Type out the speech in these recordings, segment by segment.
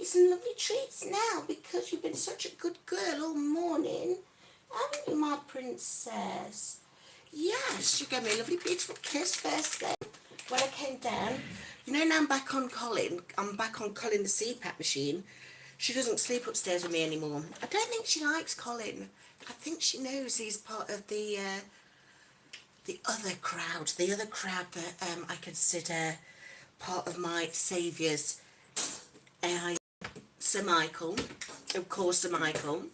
some lovely treats now because you've been such a good girl all morning. Haven't you, my princess? Yes, you gave me a lovely, beautiful kiss first thing when I came down. You know, now I'm back on Colin. I'm back on Colin the CPAP machine. She doesn't sleep upstairs with me anymore. I don't think she likes Colin. I think she knows he's part of the other crowd that I consider part of my saviours. Sir Michael, of course, Sir Michael.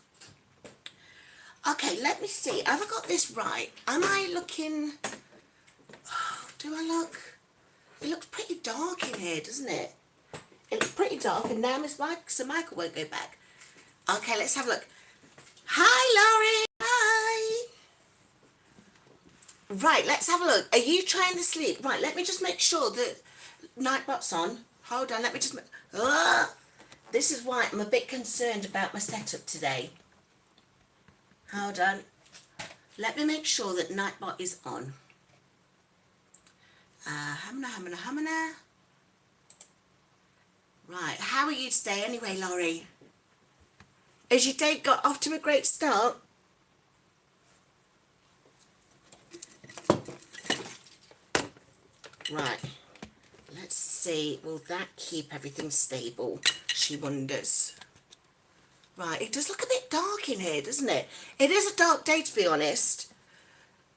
Okay, let me see. Have I got this right? Am I looking... Oh, do I look... It looks pretty dark in here, doesn't it? It looks pretty dark, and now Sir Michael won't go back. Okay, let's have a look. Hi, Laurie. Hi. Right, let's have a look. Are you trying to sleep? Right, let me just make sure that Nightbot's on. Hold on, let me just... This is why I'm a bit concerned about my setup today. Hold on. Let me make sure that Nightbot is on. Hamina. Right, how are you today anyway, Laurie? Has your day got off to a great start? Right, let's see. Will that keep everything stable? She wonders. Right, it does look a bit dark in here, doesn't it? It is a dark day, to be honest.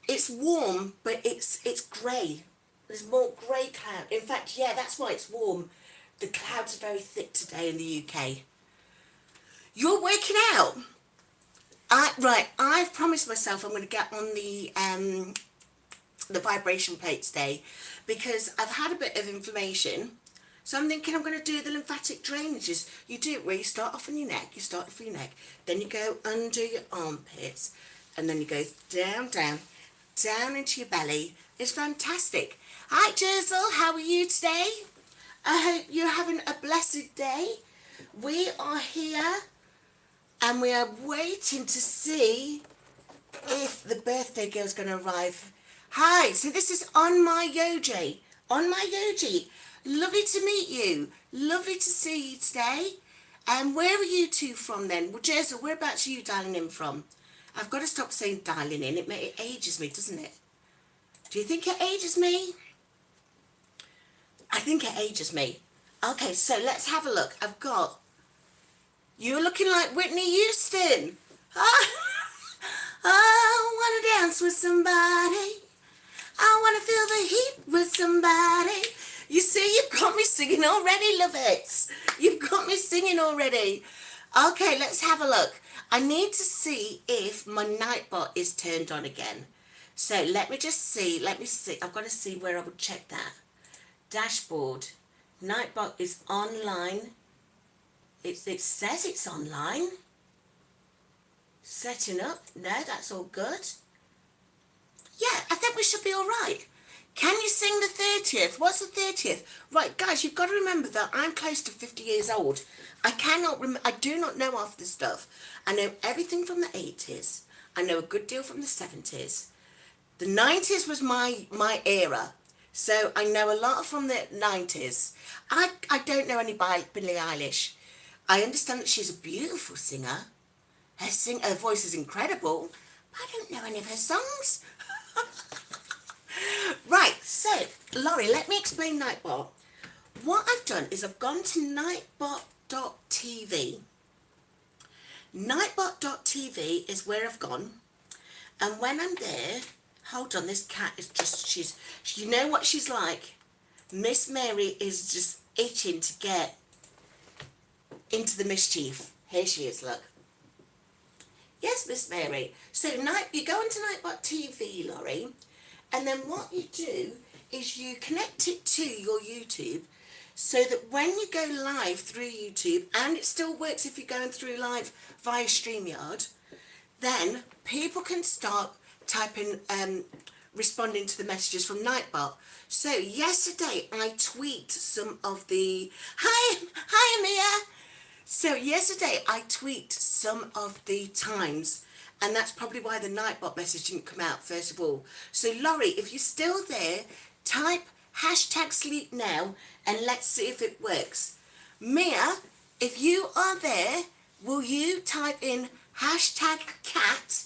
It's warm, but it's grey. There's more grey cloud. In fact, yeah, that's why it's warm. The clouds are very thick today in the UK. You're working out? Right, I've promised myself I'm going to get on the vibration plate today because I've had a bit of inflammation. So I'm thinking I'm going to do the lymphatic drainages. You do it where you start off on your neck, then you go under your armpits, and then you go down into your belly. It's fantastic. Hi, Jizzle, how are you today? I hope you're having a blessed day. We are here, and we are waiting to see if the birthday girl's going to arrive. Hi, so this is On My Yoji. On My Yoji. Lovely to meet you. Lovely to see you today. And where are you two from then? Well, Jizzle, whereabouts are you dialing in from? I've got to stop saying dialing in. It ages me, doesn't it? Do you think it ages me? I think it ages me. Okay, so let's have a look. I've got... You're looking like Whitney Houston. I want to dance with somebody. I want to feel the heat with somebody. You see, you've got me singing already, love it. You've got me singing already. Okay, let's have a look. I need to see if my Nightbot is turned on again. So let me just see. Let me see. I've got to see where I would check that. Dashboard. Nightbot is online. It says it's online. Setting up. No, that's all good. Yeah, I think we should be all right. Can you sing the 30th? What's the 30th? Right, guys, you've got to remember that I'm close to 50 years old. I do not know half this stuff. I know everything from the 80s. I know a good deal from the 70s. The 90s was my era. So I know a lot from the 90s. I don't know any Billie Eilish. I understand that she's a beautiful singer. Her voice is incredible. But I don't know any of her songs. Right, so, Laurie, let me explain Nightbot. What I've done is I've gone to nightbot.tv. Nightbot.tv is where I've gone. And when I'm there, hold on, this cat is just, you know what she's like? Miss Mary is just itching to get into the mischief. Here she is, look. Yes, Miss Mary. So you go into Nightbot.tv, Laurie. And then what you do is you connect it to your YouTube so that when you go live through YouTube, and it still works if you're going through live via StreamYard, then people can start typing, responding to the messages from Nightbot. So yesterday I tweaked some of the... Hi, Amia! So yesterday I tweaked some of the times, and that's probably why the Nightbot message didn't come out first of all. So Laurie, if you're still there, type #sleep now and let's see if it works. Mia, if you are there, will you type in hashtag cat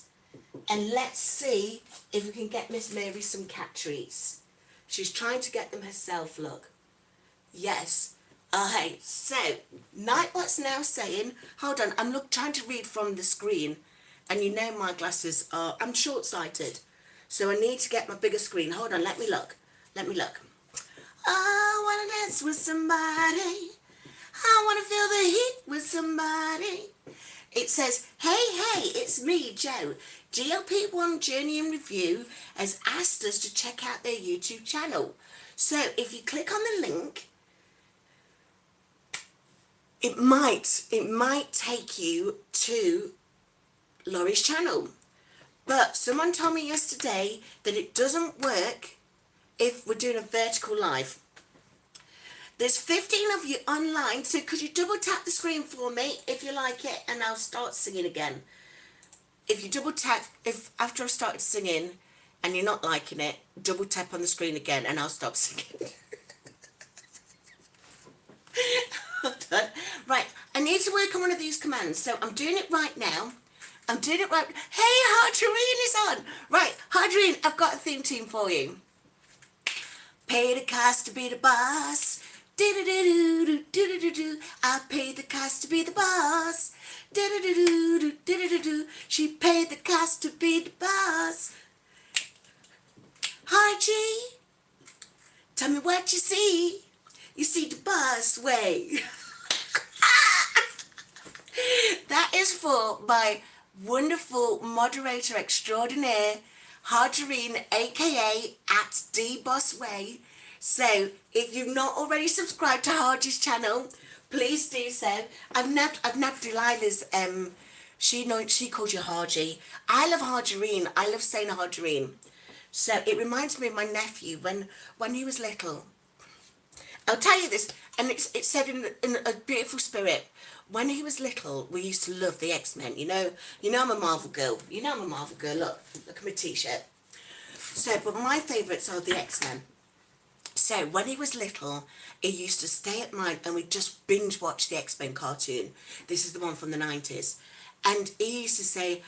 and let's see if we can get Miss Mary some cat treats. She's trying to get them herself, look. Yes. Okay, so Nightbot's now saying, hold on, I'm trying to read from the screen, and you know my glasses are, I'm short-sighted, so I need to get my bigger screen. Hold on, let me look. I wanna dance with somebody. I wanna feel the heat with somebody. It says, hey, it's me, Joe. GLP1 Journey in Review has asked us to check out their YouTube channel. So if you click on the link, it might take you to Laurie's channel. But someone told me yesterday that it doesn't work if we're doing a vertical live. There's 15 of you online, so could you double tap the screen for me if you like it, and I'll start singing again. If you double tap, if after I've started singing and you're not liking it, double tap on the screen again and I'll stop singing. Right, I need to work on one of these commands, so I'm doing it right now. Hey, Hadreen is on. Right, Hadreen, I've got a theme tune for you. Pay the cost to be the boss. Do-do-do-do-do-do-do-do. I paid the cost to be the boss. Do-do-do-do-do-do-do-do. She paid the cost to be the boss. Hi, G. Tell me what you see. You see the boss way. That is for my wonderful moderator extraordinaire, Hadreen, aka at @dbossway. So if you've not already subscribed to Hardy's channel, please do so. I've nabbed Delilah's. She called you Hardy. I love Hadreen. I love saying Hadreen. So it reminds me of my nephew when he was little. I'll tell you this, and it's said in a beautiful spirit. When he was little, we used to love the X-Men. You know I'm a Marvel girl. Look at my t-shirt. So, but my favourites are the X-Men. So when he was little, he used to stay at night and we'd just binge watch the X-Men cartoon. This is the one from the 90s. And he used to say,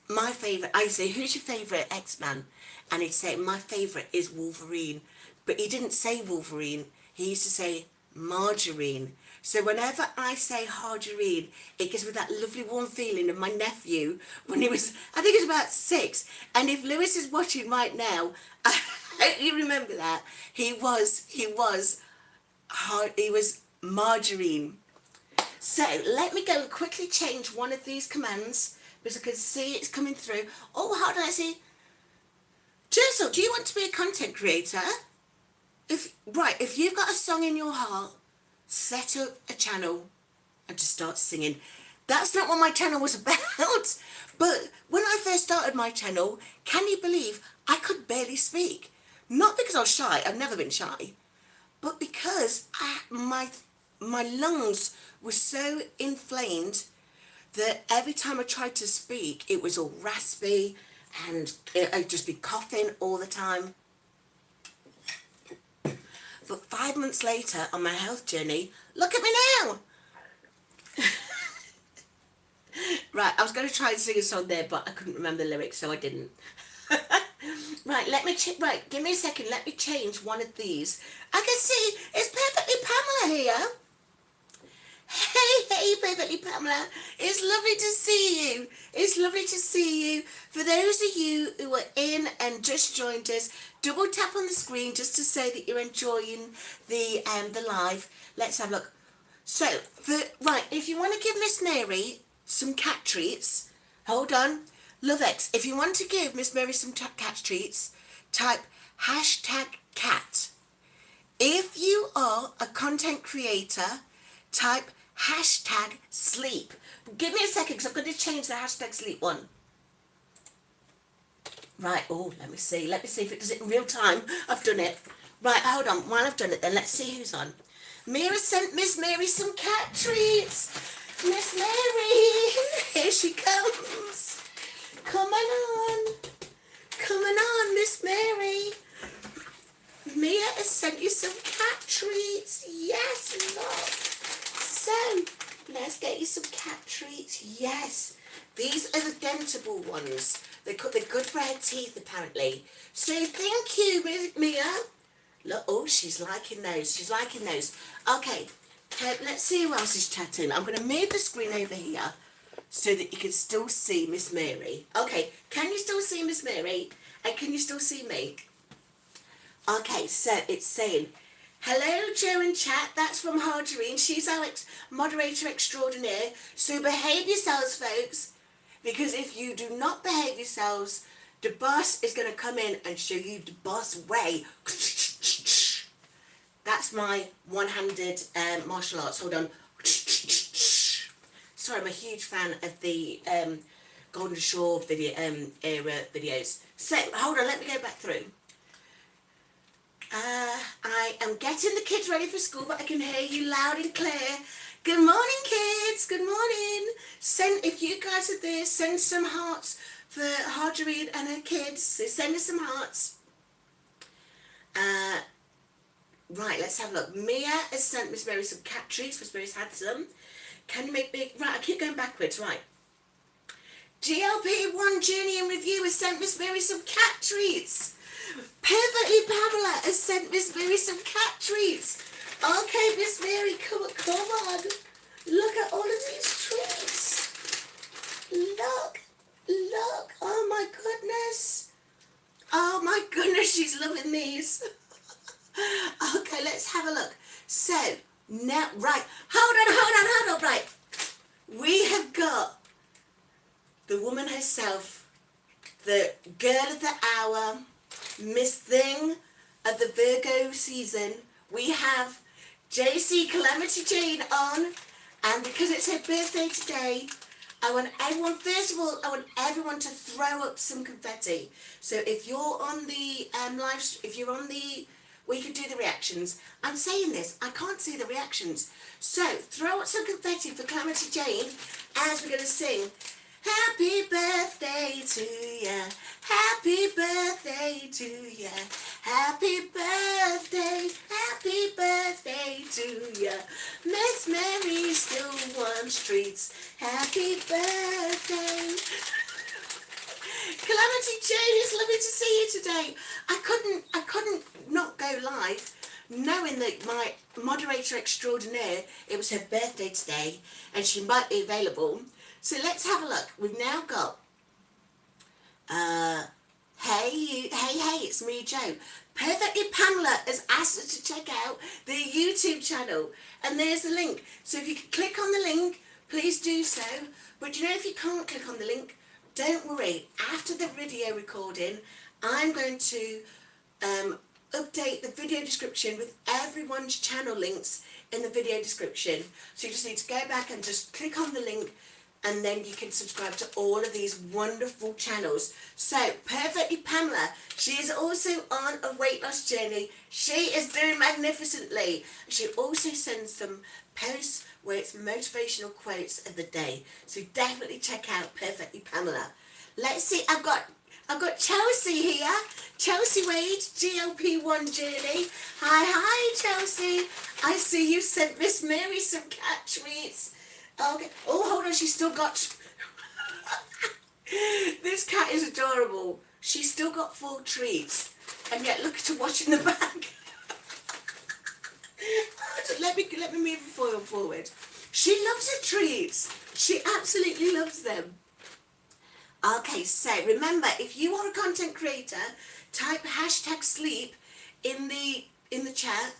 my favourite, I'd say, who's your favourite X-Man? And he'd say, my favourite is Wolverine. But he didn't say Wolverine, he used to say Margarine. So whenever I say Margarine, it gives me that lovely warm feeling of my nephew when he was, I think he was about 6. And if Lewis is watching right now, I hope you remember that. He was Margarine. So let me go and quickly change one of these commands because I can see it's coming through. Oh, how do I see? Jessel, do you want to be a content creator? If you've got a song in your heart, set up a channel and just start singing. That's not what my channel was about. But when I first started my channel, can you believe I could barely speak? Not because I was shy, I've never been shy, but because my lungs were so inflamed that every time I tried to speak, it was all raspy and I'd just be coughing all the time. But 5 months later, on my health journey, look at me now. Right, I was going to try and sing a song there, but I couldn't remember the lyrics, so I didn't. Right, give me a second. Let me change one of these. I can see it's Perfectly Pamela here. Hey, Perfectly Pamela. It's lovely to see you. It's lovely to see you. For those of you who are in and just joined us, double tap on the screen just to say that you're enjoying the live. Let's have a look. So, if you want to give Miss Mary some cat treats, hold on. LoveX, if you want to give Miss Mary some cat treats, type #cat. If you are a content creator, type #sleep. Give me a second because I'm going to change the #sleep one. Right, oh, let me see if it does it in real time. I've done it. Right, hold on, while I've done it then, let's see who's on. Mira sent Miss Mary some cat treats. Miss Mary, here she comes. Come on, Miss Mary. Mia has sent you some cat treats. Yes, look. So let's get you some cat treats. Yes, these are the dentable ones. They're good for her teeth, apparently. So thank you, Mia. Look, oh, she's liking those. She's liking those. Okay, let's see who else is chatting. I'm going to move the screen over here so that you can still see Miss Mary. Okay, can you still see Miss Mary? And can you still see me? Okay, so it's saying, hello, Joe in chat. That's from Margarine. She's our moderator extraordinaire. So behave yourselves, folks, because if you do not behave yourselves, the boss is going to come in and show you the boss way. That's my one-handed martial arts. Hold on. Sorry, I'm a huge fan of the Golden Shore video era videos. So, hold on, let me go back through. I am getting the kids ready for school, but I can hear you loud and clear. Good morning, kids. Good morning. If you guys are there, send some hearts for Margarine and her kids. So send us some hearts. Right, let's have a look. Mia has sent Miss Mary some cat treats. Miss Mary's had some. Can you make big... Right, I keep going backwards. Right. GLP1 Journey and Review has sent Miss Mary some cat treats. Perfectly Pamela has sent Miss Mary some cat treats. Okay, Miss Mary, come on. Look at all of these treats. Look. Oh my goodness. Oh my goodness, she's loving these. Okay, let's have a look. So, now, right, hold on, right. We have got the woman herself, the girl of the hour, Miss Thing of the Virgo season. We have JC Calamity Jane on, and because it's her birthday today, I want everyone to throw up some confetti. So if you're on the we could do the reactions. I'm saying this, I can't see the reactions. So throw up some confetti for Calamity Jane as we're going to sing Happy birthday to ya, happy birthday to ya, happy birthday to ya. Miss Mary still wants treats, happy birthday. Calamity Jane, it's lovely to see you today. I couldn't not go live knowing that my moderator extraordinaire, it was her birthday today and she might be available. So let's have a look. We've now got, hey, it's me, Joe. Perfectly Pamela has asked us to check out the YouTube channel. And there's the link. So if you can click on the link, please do so. But you know, if you can't click on the link, don't worry. After the video recording, I'm going to update the video description with everyone's channel links in the video description. So you just need to go back and just click on the link, and then you can subscribe to all of these wonderful channels. So, Perfectly Pamela, she is also on a weight loss journey. She is doing magnificently. She also sends some posts where it's motivational quotes of the day. So definitely check out Perfectly Pamela. Let's see, I've got Chelsea here. Chelsea Wade, GLP1 Journey. Hi, Chelsea. I see you sent Miss Mary some cat treats. Okay. Oh, hold on. She's still got... This cat is adorable. She's still got 4 treats. And yet, look at her watching the bag. Let me move the foil forward. She loves her treats. She absolutely loves them. Okay, so remember, if you are a content creator, type #sleep in the chat,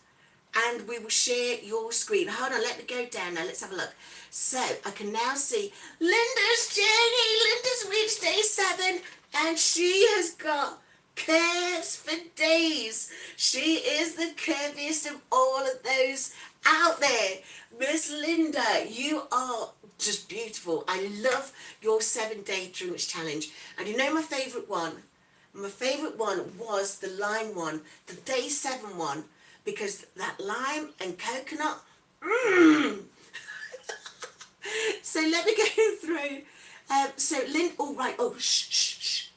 and we will share your screen. Hold on, let me go down now. Let's have a look. So I can now see Linda's journey. Linda's reached day 7, and she has got curves for days. She is the curviest of all of those out there. Miss Linda, you are just beautiful. I love your 7-day drinks challenge. And you know my favourite one? My favourite one was the lime one, the day 7 one, because that lime and coconut, So let me go through. Shh.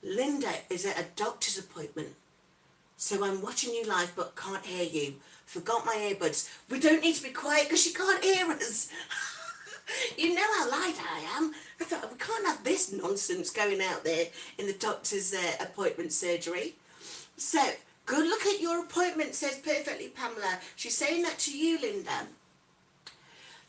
Linda is at a doctor's appointment. So I'm watching you live but can't hear you. forgot my earbuds. We don't need to be quiet because she can't hear us. You know how light I am. I thought, we can't have this nonsense going out there in the doctor's appointment surgery. So, good luck at your appointment, says Perfectly Pamela. She's saying that to you, Linda.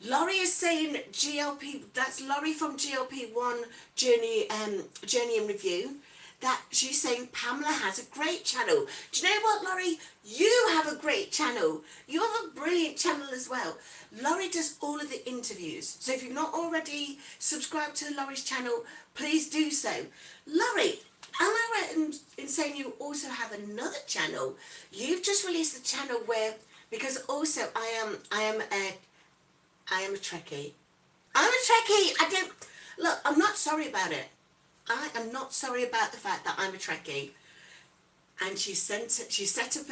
Laurie is saying GLP, that's Laurie from GLP-1 Journey in Review, that she's saying Pamela has a great channel. Do you know what, Laurie? You have a great channel. You have a brilliant channel as well. Laurie does all of the interviews. So if you've not already subscribed to Laurie's channel, please do so. Laurie, am I right in saying you also have another channel? You've just released a channel where, because also I am a Trekkie. I'm a Trekkie. Look, I'm not sorry about it. I am not sorry about the fact that I'm a Trekkie. And she set up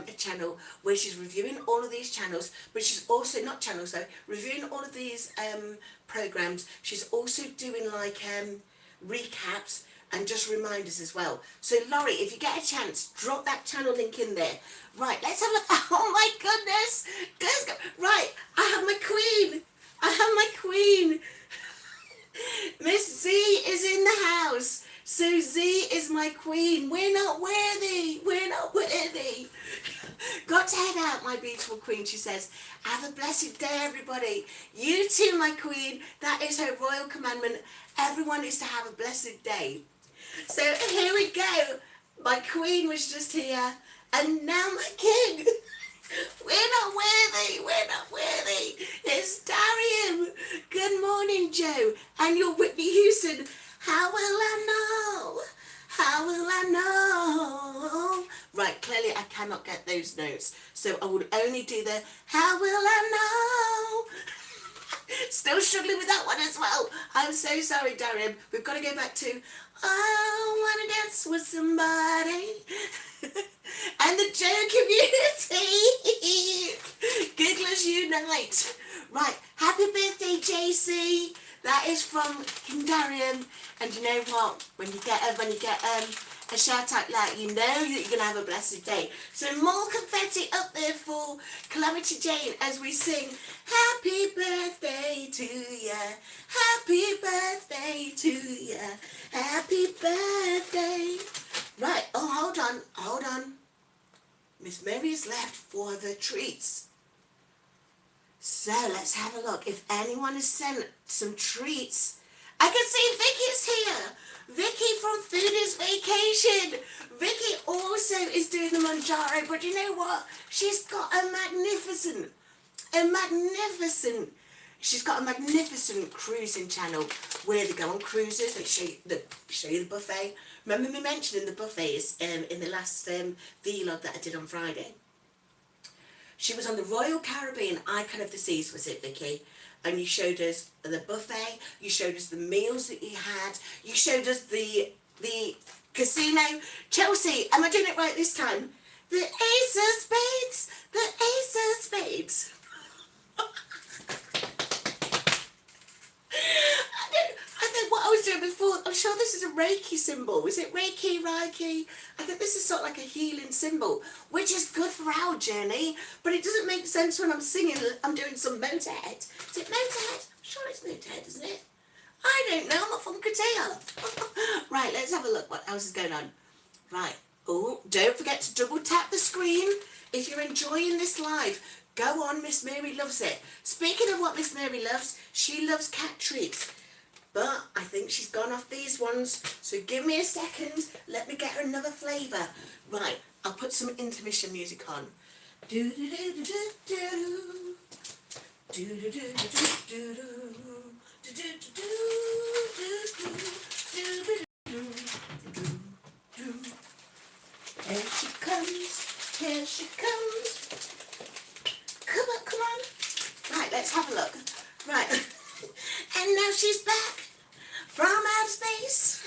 a channel where she's reviewing all of these channels, but she's also, not channels though, reviewing all of these programs. She's also doing like recaps and just reminders as well. So Laurie, if you get a chance, drop that channel link in there. Right, let's have a look. Oh my goodness. Right, I have my queen. I have my queen. Miss Z is in the house. So Z is my queen. We're not worthy. We're not worthy. Got to head out, my beautiful queen, she says. Have a blessed day, everybody. You too, my queen. That is her royal commandment. Everyone is to have a blessed day. So here we go. My queen was just here. And now my king. We're not worthy. We're not worthy. It's Darian. Good morning, Joe. And you're Whitney Houston. How will I know? How will I know? Right, clearly I cannot get those notes. So I would only do the how will I know? Still struggling with that one as well. I'm so sorry, Darian. We've got to go back to I want to dance with somebody. And the Joe community. Gigglers unite. Right, happy birthday, JC. That is from King Darian. And you know what? When you get a shout out like, you know that you're going to have a blessed day. So more confetti up there for Calamity Jane as we sing happy birthday to ya. Happy birthday to ya. Happy birthday. Right, oh, hold on. Miss Mary is left for the treats. So let's have a look. If anyone has sent some treats, I can see Vicky's here. Vicky from Foodie's Vacation. Vicky also is doing the Manjaro, but you know what? She's got a magnificent cruising channel where they go on cruises. They show you the buffet. Remember me mentioning the buffets in the last vlog that I did on Friday? She was on the Royal Caribbean Icon of the Seas, was it, Vicky? And you showed us the buffet, you showed us the meals that you had, you showed us the casino. Chelsea, am I doing it right this time? The Ace of Spades, the Ace of Spades. I think what I was doing before, I'm sure this is a Reiki symbol. Is it Reiki? I think this is sort of like a healing symbol, which is good for our journey, but it doesn't make sense when I'm singing, I'm doing some Motorhead. Is it Motorhead? I'm sure it's Motorhead, isn't it? I don't know, I'm not from Katia. Right, let's have a look what else is going on. Right, oh, don't forget to double tap the screen if you're enjoying this live. Go on, Miss Mary loves it. Speaking of what Miss Mary loves, she loves cat treats. But I think she's gone off these ones. So give me a second. Let me get her another flavour. Right, I'll put some intermission music on. Do do do do do do do do do do do. Here she comes. Here she comes. Come on. Right, let's have a look. Right. And now she's back from outer space.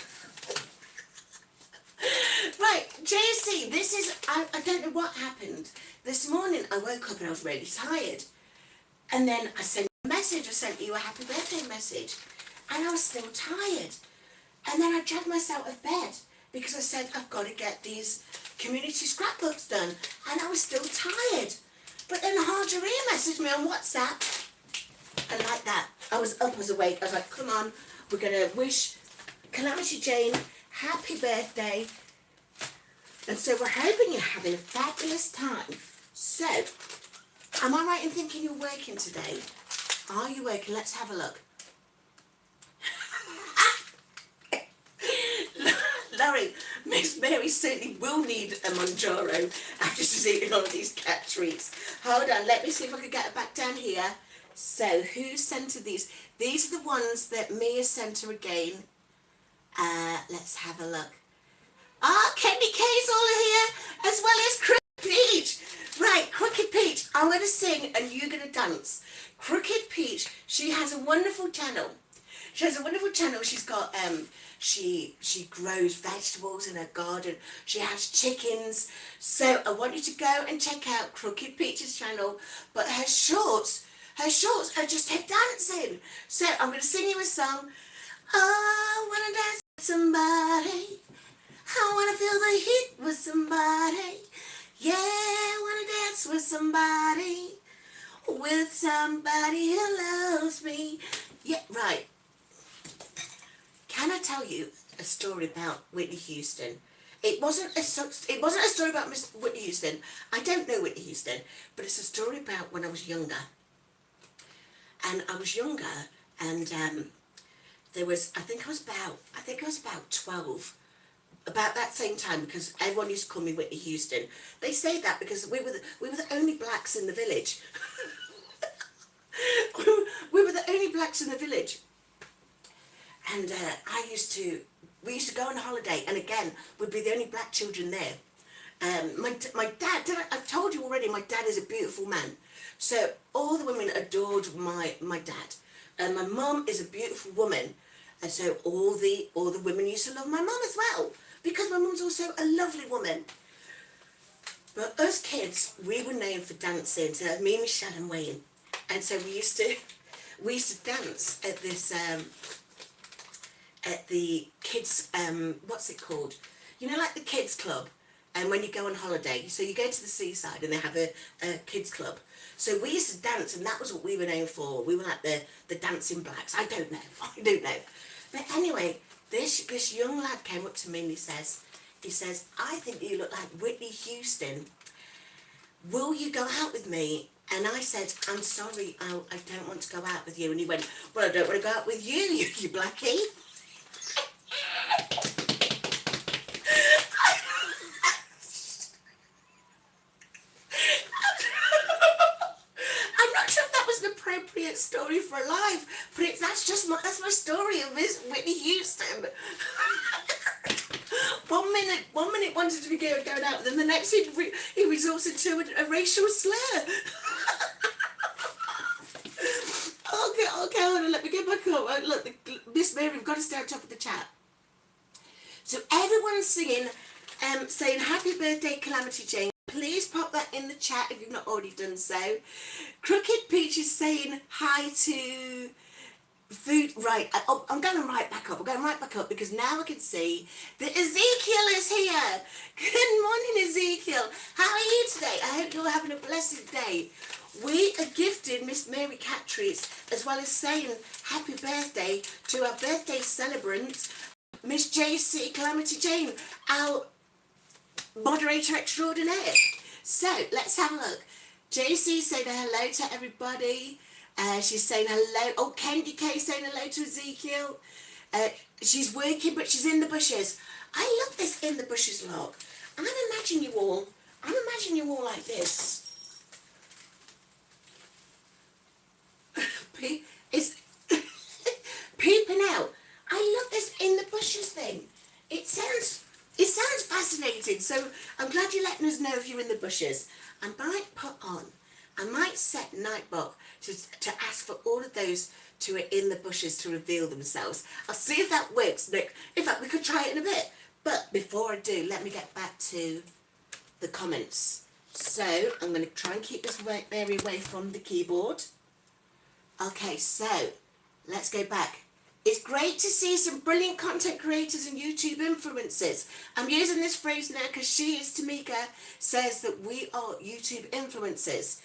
Right, JC, this is, I don't know what happened. This morning I woke up and I was really tired. And then I sent you a message, I sent you a happy birthday message. And I was still tired. And then I dragged myself out of bed because I said, I've got to get these community scrapbooks done. And I was still tired. But then Harderia messaged me on WhatsApp, and like that, I was up, I was awake. I was like, come on, we're going to wish Calamity Jane happy birthday. And so we're hoping you're having a fabulous time. So, am I right in thinking you're working today? Are you working? Let's have a look. Laurie, Miss Mary certainly will need a Manjaro after she's eating all of these cat treats. Hold on, let me see if I can get it back down here. So, who sent her these? These are the ones that Mia sent her again. Let's have a look. Candy K's all here, as well as Crooked Peach. Right, Crooked Peach, I'm going to sing and you're going to dance. Crooked Peach, she has a wonderful channel. She's got, she grows vegetables in her garden. She has chickens. So I want you to go and check out Crooked Peach's channel. But her shorts are just her dancing. So I'm going to sing you a song. Oh, I want to dance with somebody. I want to feel the heat with somebody. Yeah, I want to dance with somebody. With somebody who loves me. Yeah, right. Can I tell you a story about Whitney Houston? It wasn't a story about Miss Whitney Houston. I don't know Whitney Houston, but it's a story about when I was younger. And I was younger, and there was, I think I was about 12, about that same time, because everyone used to call me Whitney Houston. They say that because we were the only blacks in the village. we were the only blacks in the village. And we used to go on holiday, and again, we'd be the only black children there. My dad, I've told you already, my dad is a beautiful man. So all the women adored my dad. And my mum is a beautiful woman. And so all the women used to love my mum as well, because my mum's also a lovely woman. But us kids, we were known for dancing, so me, Michelle and Wayne. And so we used to dance at this, at the kids, what's it called? You know, like the kids club, and when you go on holiday, so you go to the seaside and they have a kids club. So we used to dance, and that was what we were known for. We were like the dancing blacks. I don't know. But anyway, this young lad came up to me and he says, I think you look like Whitney Houston. Will you go out with me? And I said, I'm sorry, I don't want to go out with you. And he went, well, I don't want to go out with you, you blackie. I'm not sure if that was an appropriate story for life, but that's my story of Miss Whitney Houston. One minute wanted to be going out with him, the next he resorts into a racial slur. Okay, hold on, let me get back up. Look, Miss Mary, we've got to stay on top of the chat. So everyone's singing, saying happy birthday, Calamity Jane. Please pop that in the chat if you've not already done so. Crooked Peach is saying hi to food. Right, I'm going right back up. Because now I can see that Ezekiel is here. Good morning, Ezekiel. How are you today? I hope you're having a blessed day. We are gifting Miss Mary cat treats, as well as saying happy birthday to our birthday celebrant, Miss JC Calamity Jane, our moderator extraordinaire. So let's have a look. JC saying hello to everybody. She's saying hello. Oh, Candy K saying hello to Ezekiel. She's working, but she's in the bushes. I love this in the bushes look. I'm imagining you all like this. It's peeping out. I love this in the bushes thing. It sounds fascinating. So I'm glad you're letting us know if you're in the bushes. I might set Nightbot to ask for all of those who are in the bushes to reveal themselves. I'll see if that works, Nick. In fact, we could try it in a bit. But before I do, let me get back to the comments. So I'm going to try and keep this Mary away from the keyboard. Okay, so let's go back. It's great to see some brilliant content creators and YouTube influencers. I'm using this phrase now because Tamika says that we are YouTube influencers.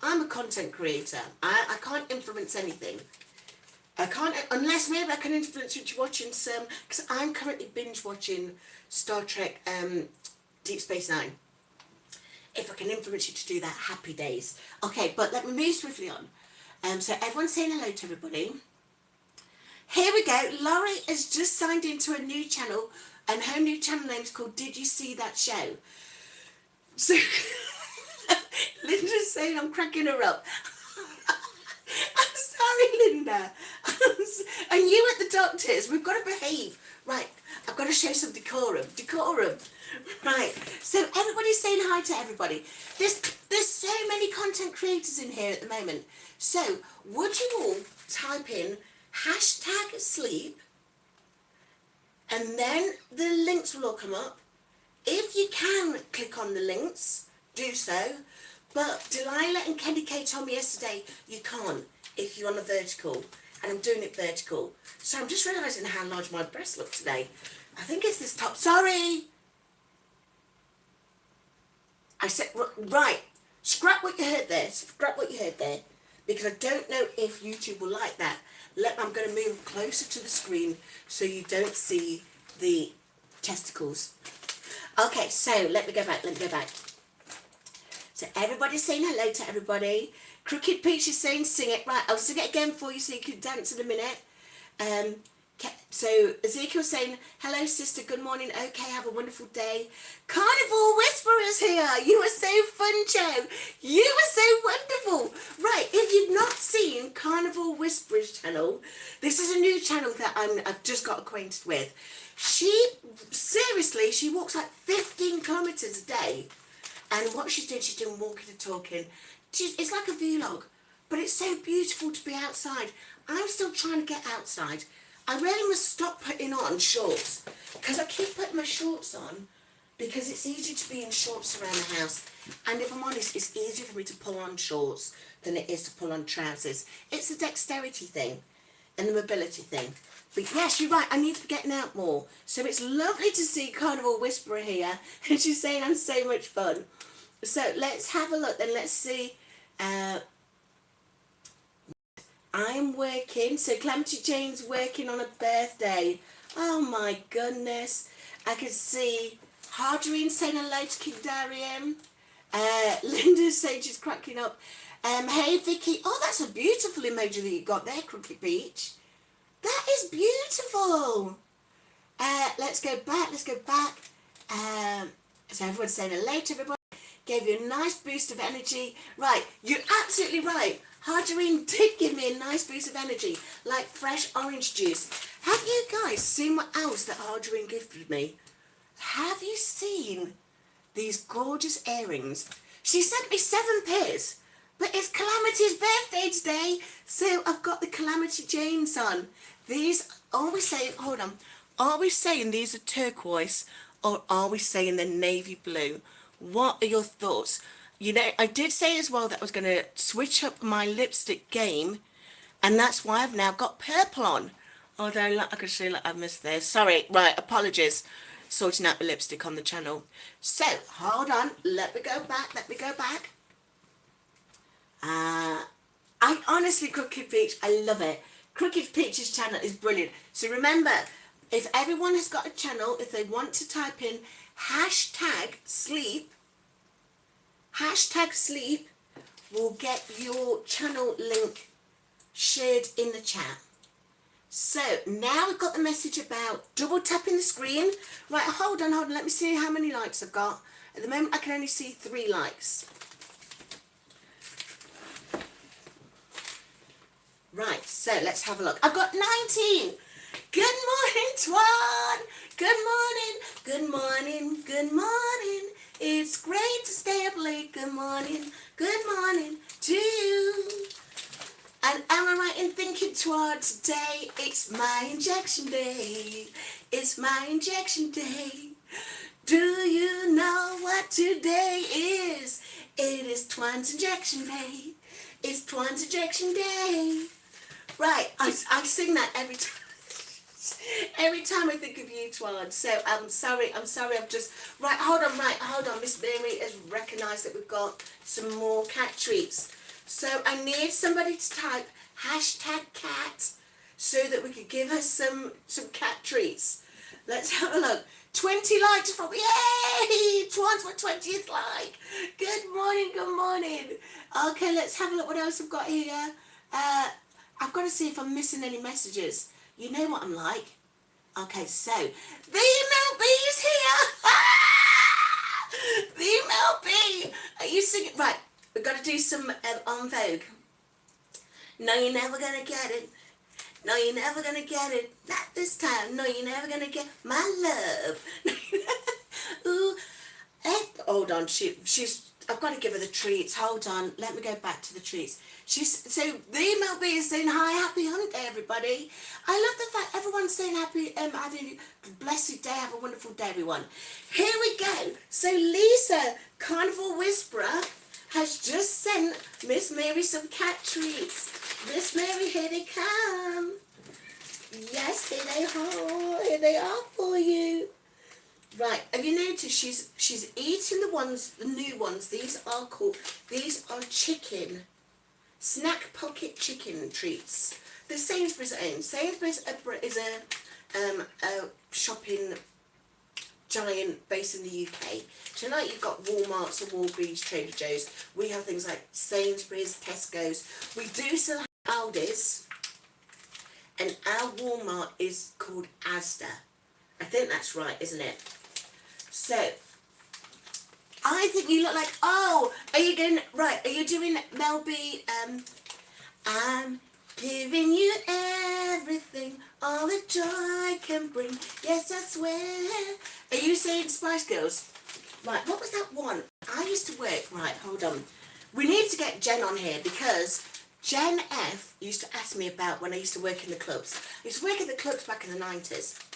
I'm a content creator. I can't influence anything. I can't, unless maybe I can influence what you're watching some, because I'm currently binge watching Star Trek Deep Space Nine. If I can influence you to do that, happy days. Okay, but let me move swiftly on. So everyone's saying hello to everybody. Here we go. Laurie has just signed into a new channel, and her new channel name is called Did You See That Show? So Linda's saying I'm cracking her up. I'm sorry, Linda. And you at the doctors, we've got to behave. Right, I've got to show some decorum. Decorum. Right, so everybody's saying hi to everybody. There's so many content creators in here at the moment. So, would you all type in #sleep, and then the links will all come up. If you can click on the links, do so. But Delilah and Candy K told me yesterday you can't if you're on a vertical, and I'm doing it vertical. So I'm just realising how large my breasts look today. I think it's this top. Sorry. I said, right, scrap what you heard there. Scrap what you heard there. Because I don't know if YouTube will like that. I'm going to move closer to the screen so you don't see the testicles. Okay, so let me go back. So everybody's saying hello to everybody. Crooked Peach is saying sing it. Right, I'll sing it again for you so you can dance in a minute. So Ezekiel's saying, hello sister, good morning, okay, have a wonderful day. Carnival Whisperer's here. You were so fun, Joe. You were so wonderful. Right, if you've not seen Carnival Whisperer's channel, this is a new channel that I've just got acquainted with. She walks like 15 kilometres a day. And what she's doing walking and talking. It's like a vlog, but it's so beautiful to be outside. I'm still trying to get outside. I really must stop putting on shorts, because I keep putting my shorts on because it's easier to be in shorts around the house. And if I'm honest, it's easier for me to pull on shorts than it is to pull on trousers. It's the dexterity thing and the mobility thing. But yes, you're right, I need to be getting out more. So it's lovely to see Carnival Whisperer here, and she's saying I'm so much fun. So let's have a look then, let's see. I'm working, so Calamity Jane's working on a birthday. Oh my goodness. I can see Harderine saying hello to King Darian. Linda's saying she's cracking up. Hey Vicky, oh that's a beautiful emoji that you got there, Crooked Beach. That is beautiful. Let's go back. So everyone's saying hello to everybody. Gave you a nice boost of energy. Right, you're absolutely right. Harderine did give me a nice boost of energy, like fresh orange juice. Have you guys seen what else that Harderine gifted me? Have you seen these gorgeous earrings? She sent me 7 pairs, but it's Calamity's birthday today, so I've got the Calamity Janes on. These, are we saying, hold on, are we saying these are turquoise, or are we saying they're navy blue? What are your thoughts? You know, I did say as well that I was going to switch up my lipstick game, and that's why I've now got purple on. Although, like, I can see like I've missed this. Sorry, right, apologies. Sorting out the lipstick on the channel. So, hold on, let me go back. I honestly, Crooked Peach, I love it. Crooked Peach's channel is brilliant. So remember, if everyone has got a channel, if they want to type in #sleep, #sleep will get your channel link shared in the chat. So now we've got the message about double tapping the screen. Right, hold on, let me see how many likes I've got. At the moment I can only see 3 likes. Right, so let's have a look. I've got 19. Good morning, Twan. Good morning. It's great to stay up late. Good morning to you. And am I right in thinking, Twan, today it's my injection day. It's my injection day. Do you know what today is? It is Twan's injection day. It's Twan's injection day. Right, I sing that every time. Every time I think of you, Twan. So I'm sorry, I've just... Right, hold on, Miss Mary has recognised that we've got some more cat treats. So I need somebody to type #cat so that we could give her some cat treats. Let's have a look. 20 likes from, yay! Twice my 20th like. Good morning, good morning. Okay, let's have a look what else I've got here. I've got to see if I'm missing any messages. You know what I'm like. Okay, so the email bee is here. The email bee. Are you singing? Right, we've got to do some En Vogue. No, you're never going to get it. No, you're never going to get it. Not this time. No, you're never going to get my love. Ooh. Hold on. She's... I've got to give her the treats. Hold on. Let me go back to the treats. So the email bee is saying, hi, happy hunt day, everybody. I love the fact everyone's saying happy, having a blessed day. Have a wonderful day, everyone. Here we go. So Lisa, Carnival Whisperer, has just sent Miss Mary some cat treats. Miss Mary, here they come. Yes, here they are for you. Right, have you noticed she's eating the new ones. These are chicken, snack pocket chicken treats. The Sainsbury's own. Sainsbury's is a shopping giant based in the UK. So like you've got Walmarts and Walgreens, Trader Joe's. We have things like Sainsbury's, Tesco's. We do still have Aldi's, and our Walmart is called Asda. I think that's right, isn't it? So, I think you look like, oh, are you doing Mel B, I'm giving you everything, all the joy I can bring, yes I swear. Are you saying Spice Girls? Right, what was that one? I used to work, right, hold on. We need to get Jen on here because Jen F used to ask me about when I used to work in the clubs. I used to work in the clubs back in the 90s.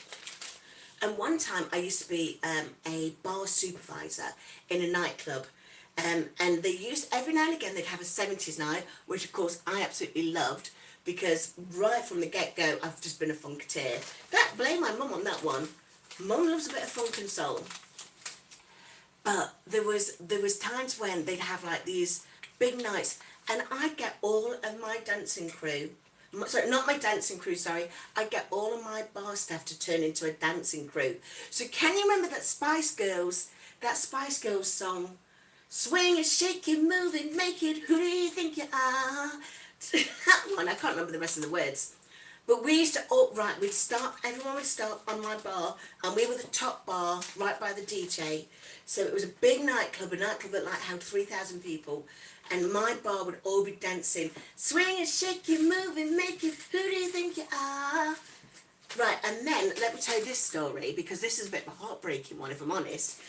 And one time I used to be a bar supervisor in a nightclub. And they used, every now and again, they'd have a 70s night, which of course I absolutely loved because right from the get-go, I've just been a funketeer. Blame my mum on that one. Mum loves a bit of funk and soul. But there was times when they'd have like these big nights and I'd get all of my dancing crew, sorry, not my dancing crew, sorry. I'd get all of my bar staff to turn into a dancing crew. So can you remember that Spice Girls song? Swing it, shake it, move it, make it, who do you think you are? That one, I can't remember the rest of the words. But we used to, everyone would start on my bar, and we were the top bar, right by the DJ. So it was a big nightclub, a nightclub that like held 3,000 people. And my bar would all be dancing. Swing it, shake it, move it, make it, who do you think you are? Right, and then let me tell you this story, because this is a bit of a heartbreaking one, if I'm honest.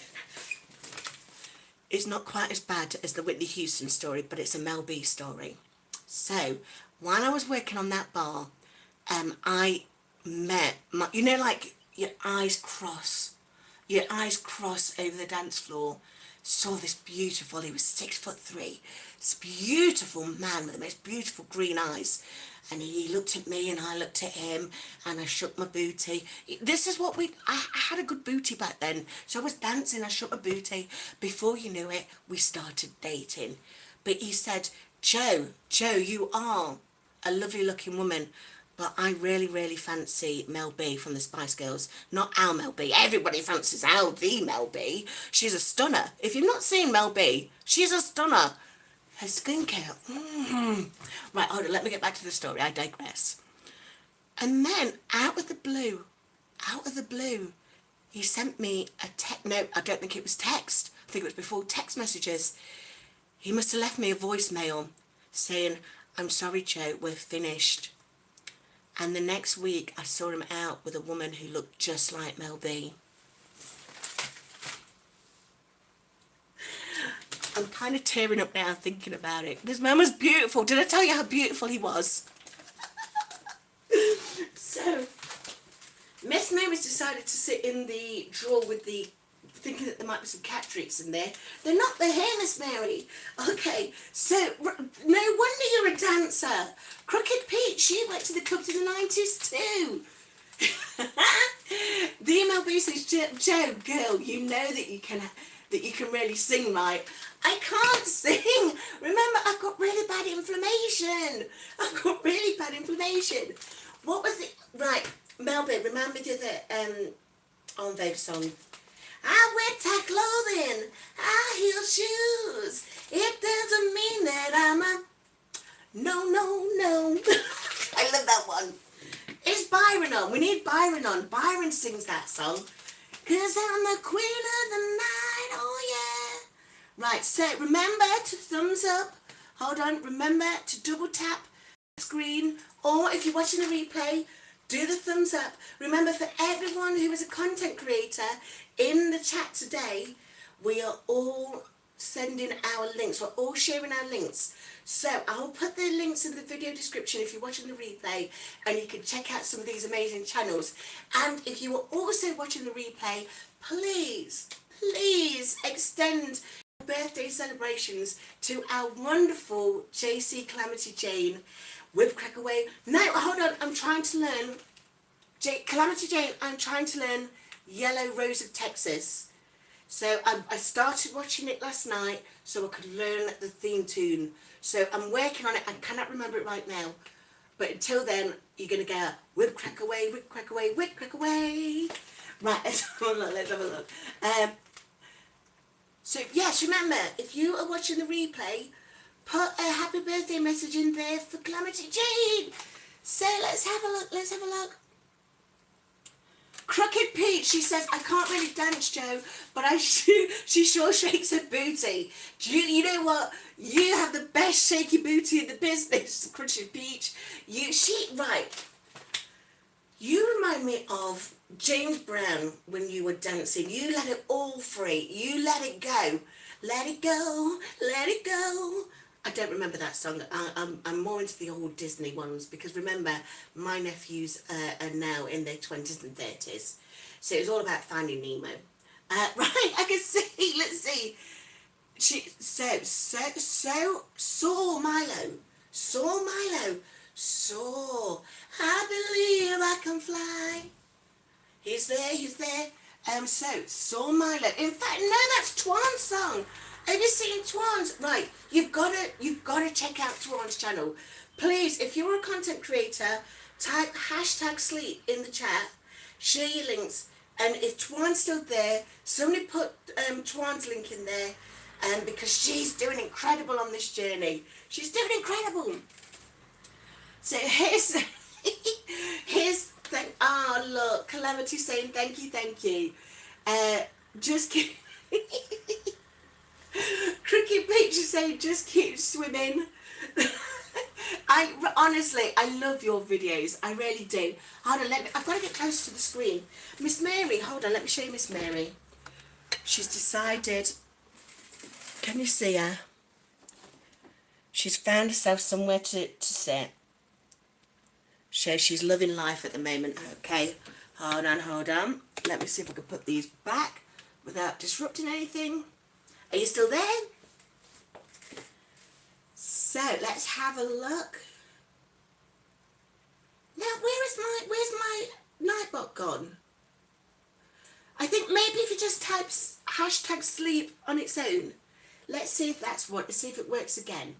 It's not quite as bad as the Whitney Houston story, but it's a Mel B story. So, while I was working on that bar, I met, you know, like your eyes cross over the dance floor. Saw this beautiful, he was 6'3", this beautiful man with the most beautiful green eyes, and he looked at me and I looked at him and I shook my booty. This is what I had a good booty back then, so I was dancing, I shook my booty. Before you knew it, we started dating. But he said, Joe, you are a lovely looking woman, but I really, really fancy Mel B from the Spice Girls. Not our Mel B. Everybody fancies the Mel B. She's a stunner. If you've not seen Mel B, she's a stunner. Her skincare. Right, hold on, let me get back to the story. I digress. And then, out of the blue, he sent me a no, I don't think it was text. I think it was before text messages. He must have left me a voicemail saying, I'm sorry, Joe, we're finished. And the next week, I saw him out with a woman who looked just like Mel B. I'm kind of tearing up now thinking about it. This man was beautiful. Did I tell you how beautiful he was? So, Miss Mary's decided to sit in the drawer with the, thinking that there might be some cat treats in there. They're not, they're here, Miss Mary. Okay, so, no wonder you're a dancer. Crooked Pete, she went to the clubs in the 90s too. The MLB says, Joe, girl, you know that you can that you can really sing right. I can't sing. Remember, I've got really bad inflammation. I've got really bad inflammation. What was it? Right, Melbourne, remind me of the on Vogue song. I wear tight clothing, I heel shoes. It doesn't mean that I'm a no. I love that one. Is Byron on? We need Byron on. Byron sings that song. 'Cause I'm the queen of the night, oh yeah. Right, so remember to thumbs up. Hold on, remember to double tap the screen. Or if you're watching the replay, do the thumbs up. Remember, for everyone who is a content creator in the chat today, we are all sending our links. We're all sharing our links. So I'll put the links in the video description if you're watching the replay, and you can check out some of these amazing channels. And if you are also watching the replay, please extend birthday celebrations to our wonderful JC Calamity Jane with Crackaway. No, hold on, I'm trying to learn Calamity Jane. I'm trying to learn Yellow Rose of Texas. So I started watching it last night so I could learn the theme tune. So I'm working on it. I cannot remember it right now. But until then, you're going to go, whip crack away, whip crack away, whip crack away. Right, let's have a look. So yes, remember, if you are watching the replay, put a happy birthday message in there for Calamity Jane. So let's have a look. Crooked Pete, she says, I can't really dance, Joe, but she sure shakes her booty. You know what? You have the best shaky booty in the business, Crooked Pete. Right. You remind me of James Brown when you were dancing. You let it all free. You let it go. Let it go. Let it go. I don't remember that song. I'm more into the old Disney ones because remember, my nephews are now in their 20s and 30s. So it was all about Finding Nemo. Right, I can see, let's see. Saw Milo. I believe I can fly. He's there. Saw Milo. In fact, no, that's Twan's song. Have you seen Twan's? Right, you've got to check out Twan's channel. Please, if you're a content creator, type #sleep in the chat, share your links, and if Twan's still there, somebody put Twan's link in there, because she's doing incredible on this journey. She's doing incredible. So here's look, Calamity saying thank you. Just keep Cricket Peach is saying just keep swimming. Honestly, I love your videos. I really do. Hold on, I've got to get close to the screen. Miss Mary, hold on, let me show you Miss Mary. She's decided, can you see her? She's found herself somewhere to sit. So she's loving life at the moment. Okay, hold on. Let me see if I can put these back without disrupting anything. Are you still there? So let's have a look. Now where's my Nightbot gone? I think maybe if you just type #sleep on its own. Let's see if let's see if it works again.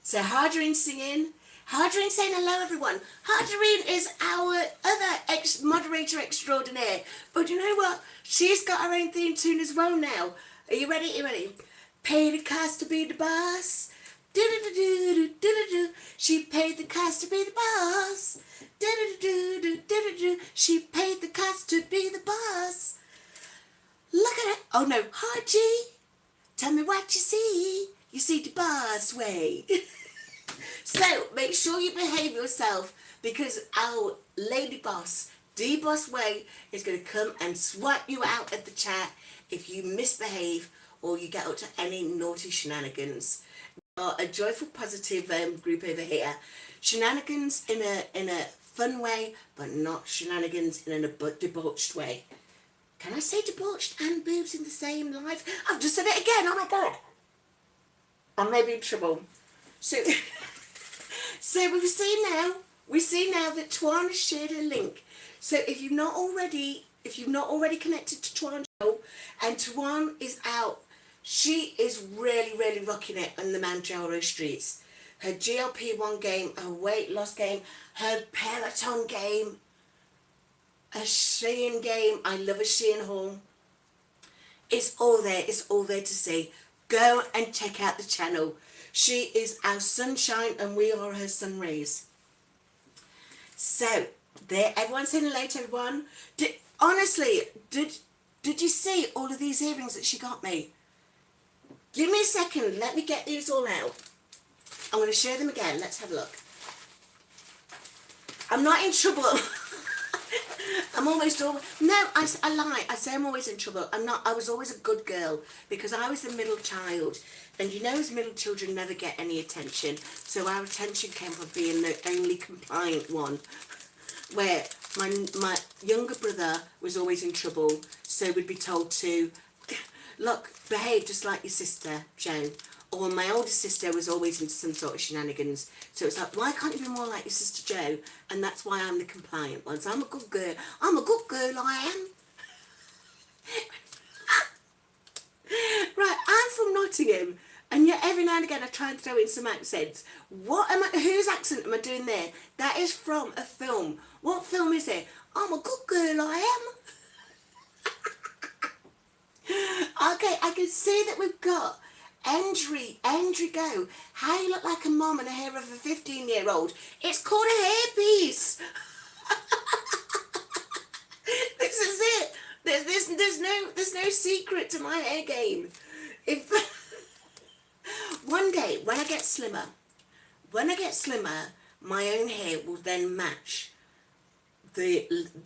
So Harderine singing. Harderine saying hello everyone. Harderine is our other moderator extraordinaire. But you know what? She's got her own theme tune as well now. Are you ready? Pay the cost to be the boss. Do-do-do-do-do-do-do. She paid the cost to be the boss. Do-do-do-do-do-do-do. She paid the cost to be the boss. Look at it. Oh no, Haji. Tell me what you see. You see the boss way. So make sure you behave yourself, because our lady boss, D-Boss Way, is going to come and swipe you out at the chat if you misbehave or you get up to any naughty shenanigans. We are a joyful, positive group over here. Shenanigans in a fun way, but not shenanigans in a debauched way. Can I say debauched and boobs in the same life? I've just said it again. Oh my god. I may be in trouble. So we see now that Twan has shared a link. So if you've not already if you've not already connected to Tuan, and Tuan is out. She is really, really rocking it on the Manjaro streets. Her GLP-1 game, her weight loss game, her Peloton game, a Shein game. I love a Shein haul. It's all there. It's all there to see. Go and check out the channel. She is our sunshine and we are her sun rays. So, there, everyone's saying hello to everyone. Honestly, did you see all of these earrings that she got me? Give me a second. Let me get these all out. I'm going to show them again. Let's have a look. I'm not in trouble. I'm almost always... No, I lie. I say I'm always in trouble. I'm not. I was always a good girl because I was the middle child. And you know, as middle children never get any attention. So our attention came from being the only compliant one. Where my younger brother was always in trouble. So we'd be told to... Look, behave just like your sister, Joan. Or my older sister was always into some sort of shenanigans. So it's like, why can't you be more like your sister Jo? And that's why I'm the compliant one. So I'm a good girl. I'm a good girl, I am. Right, I'm from Nottingham. And yet every now and again I try and throw in some accents. Whose accent am I doing there? That is from a film. What film is it? I'm a good girl, I am. Okay, I can see that we've got Andrew Go. How you look like a mum and a hair of a 15-year-old. It's called a hairpiece. This is it. There's no secret to my hair game. If one day when I get slimmer, my own hair will then match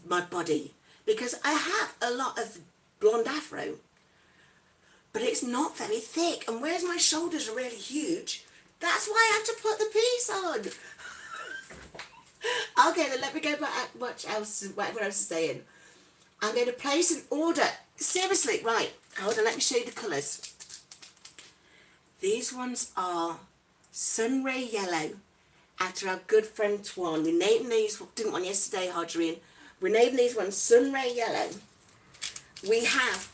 my body, because I have a lot of blonde afro. But it's not very thick, and whereas my shoulders are really huge, that's why I have to put the piece on. Okay, then let me go back whatever else is saying. I'm going to place an order. Seriously, right, hold on, let me show you the colours. These ones are Sunray Yellow, after our good friend Tuan. We named these, didn't one yesterday, Hodgerine. We named these ones Sunray Yellow. We have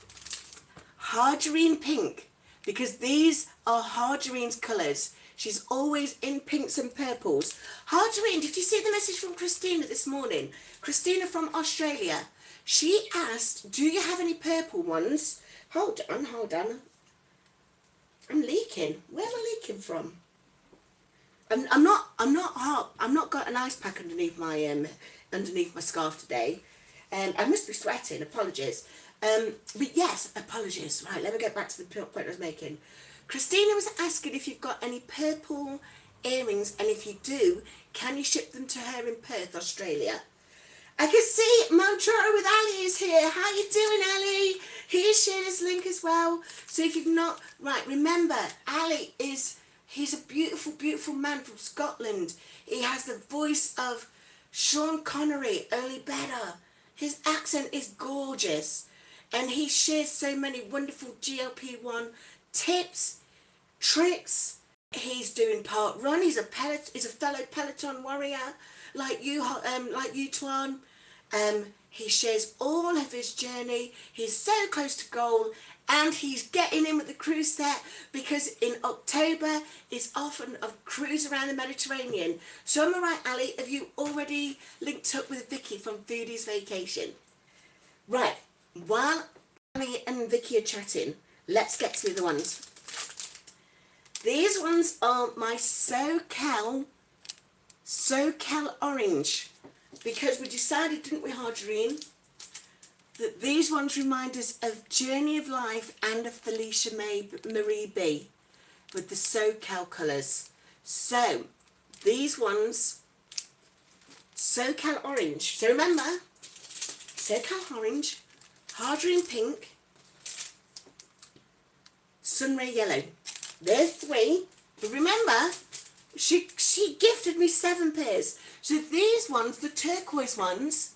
Hodgerine Pink, because these are Hodgerine's colours. She's always in pinks and purples. Hodgerine, did you see the message from Christina this morning? Christina from Australia. She asked, do you have any purple ones? Hold on. I'm leaking. Where am I leaking from? I'm not hot. I'm not got an ice pack underneath my scarf today. I must be sweating. Apologies. But yes, apologies. Right, let me get back to the point I was making. Christina was asking if you've got any purple earrings, and if you do, can you ship them to her in Perth, Australia? I can see Moderator with Ali is here. How you doing, Ali? He shared his link as well. So if you've not... Right, remember, Ali he's a beautiful, beautiful man from Scotland. He has the voice of Sean Connery, only better. His accent is gorgeous. And he shares so many wonderful GLP-1 tips, tricks. He's doing part run. He's a fellow Peloton warrior, like you, Tuan. He shares all of his journey. He's so close to goal, and he's getting in with the cruise set, because in October is often a cruise around the Mediterranean. So am I right, Ali? Have you already linked up with Vicky from Foodie's Vacation? Right. While Ali and Vicky are chatting, let's get to the other ones. These ones are my SoCal Orange, because we decided, didn't we, Hodgerine, that these ones remind us of Journey of Life and of Felicia Marie B, with the SoCal colours. So, these ones, SoCal Orange. So remember, SoCal Orange, Hodgerine Pink, Sunray Yellow. There's 3. But remember, she gifted me 7 pairs. So these ones, the turquoise ones,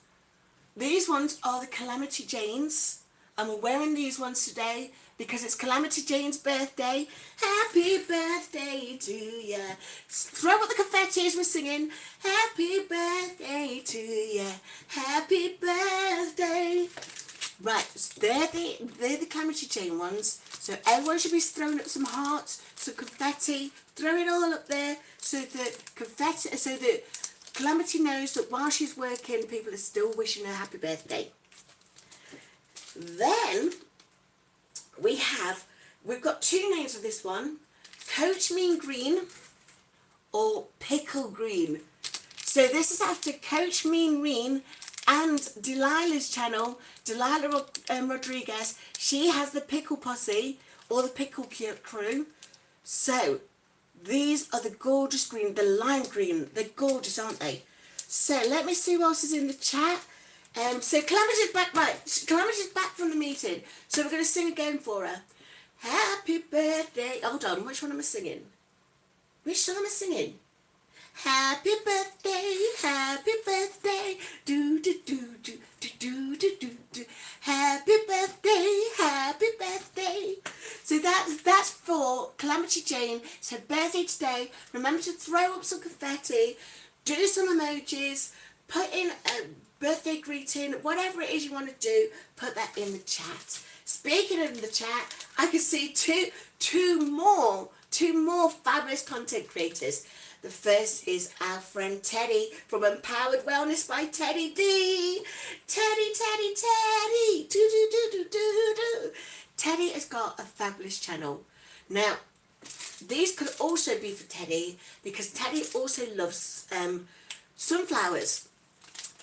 these ones are the Calamity Janes. I'm wearing these ones today because it's Calamity Jane's birthday. Happy birthday to ya. Throw up the confetti as we're singing. Happy birthday to ya. Happy birthday. Right, so they're the Calamity Jane ones. So everyone should be throwing up some hearts, some confetti. Throw it all up there so that Calamity knows that while she's working, people are still wishing her happy birthday. Then we've got two names for this one: Coach Mean Green or Pickle Green. So this is after Coach Mean Green and Delilah's channel, Delilah Rodriguez. She has the Pickle Posse or the Pickle Crew. So these are the gorgeous green, the lime green. They're gorgeous, aren't they? So let me see who else is in the chat. So Calamity's back, right? Calamity's back from the meeting. So we're going to sing again for her. Happy birthday. Hold on, which one am I singing? Which song am I singing? Happy birthday, do do do do do do do do do. Happy birthday. So that's for Calamity Jane. It's her birthday today. Remember to throw up some confetti, do some emojis, put in a birthday greeting, whatever it is you want to do, put that in the chat. Speaking of the chat, I can see two more fabulous content creators. The first is our friend Teddy from Empowered Wellness by TraceyDD. Teddy, do. Teddy has got a fabulous channel. Now, these could also be for Teddy because Teddy also loves sunflowers.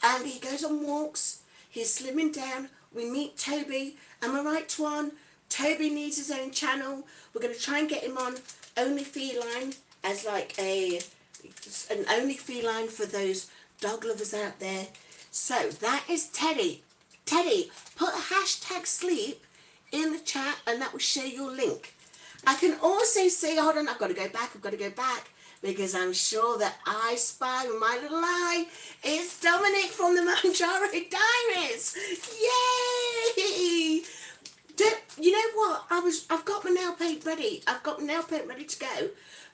And he goes on walks, he's slimming down. We meet Toby. Am I right, Twan? Toby needs his own channel. We're going to try and get him on Only Feline as like an Only Feline for those dog lovers out there. So that is Teddy. Teddy, put #sleep in the chat and that will show your link. I can also see, hold on, I've got to go back because I'm sure that I spy with my little eye. It's Dominic from the Manjaro Diaries. Yay! You know what? I've got my nail paint ready. I've got my nail paint ready to go.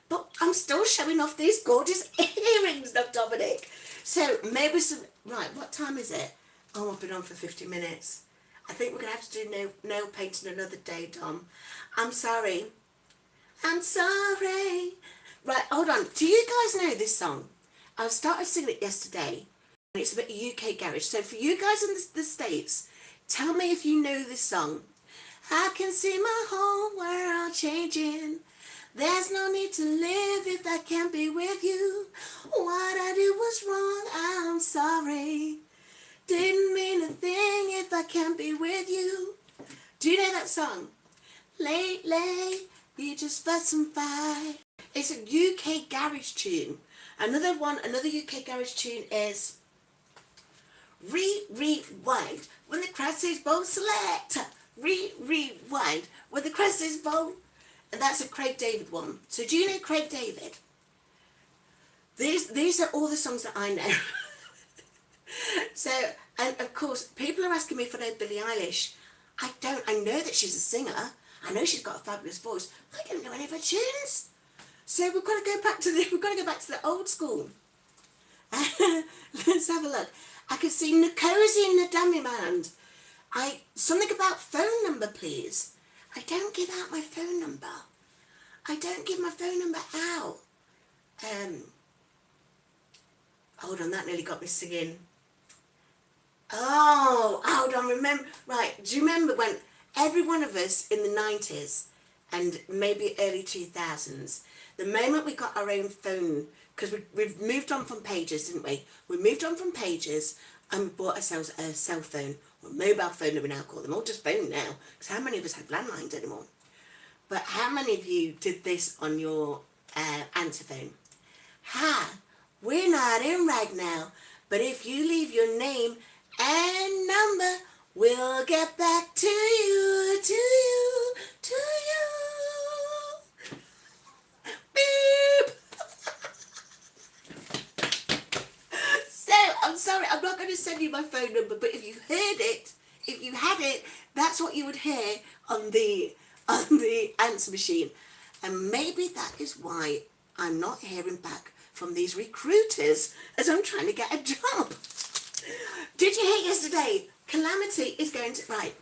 But I'm still showing off these gorgeous earrings of Dominic. So maybe right, what time is it? Oh, I've been on for 50 minutes. I think we're going to have to do nail painting another day, Dom. I'm sorry. Right, hold on. Do you guys know this song? I started singing it yesterday. And it's a bit UK garage. So for you guys in the States, tell me if you know this song. I can see my whole world changing. There's no need to live if I can't be with you. What I did was wrong, I'm sorry. Didn't mean a thing if I can't be with you. Do you know that song? Lately, we just fuss and fight. It's a UK garage tune. Another UK garage tune is Rewind when the crosses both select. Rewind when the crosses both. And that's a Craig David one. So do you know Craig David? These are all the songs that I know. So, and of course, people are asking me if I know Billie Eilish. I don't. I know that she's a singer. I know she's got a fabulous voice. I don't know any of her tunes. So we've got to go back to the old school. Let's have a look. I can see Nkosi and Nadami Band. Something about phone number, please. I don't give out my phone number. I don't give my phone number out. Hold on, that nearly got me singing. Oh, hold on, remember. Right, do you remember when every one of us in the 90s and maybe early 2000s, the moment we got our own phone, because we've moved on from pages, didn't we? We moved on from pages and bought ourselves a cell phone, or mobile phone that we now call them, all just phone now, because how many of us have landlines anymore? But how many of you did this on your answer phone? Hi, we're not in right now, but if you leave your name and number, we'll get back to you. Beep! So, I'm sorry, I'm not going to send you my phone number, but if you heard it, if you had it, that's what you would hear on the on the answer machine. And maybe that is why I'm not hearing back from these recruiters as I'm trying to get a job. Did you hear yesterday? Calamity is going to, right,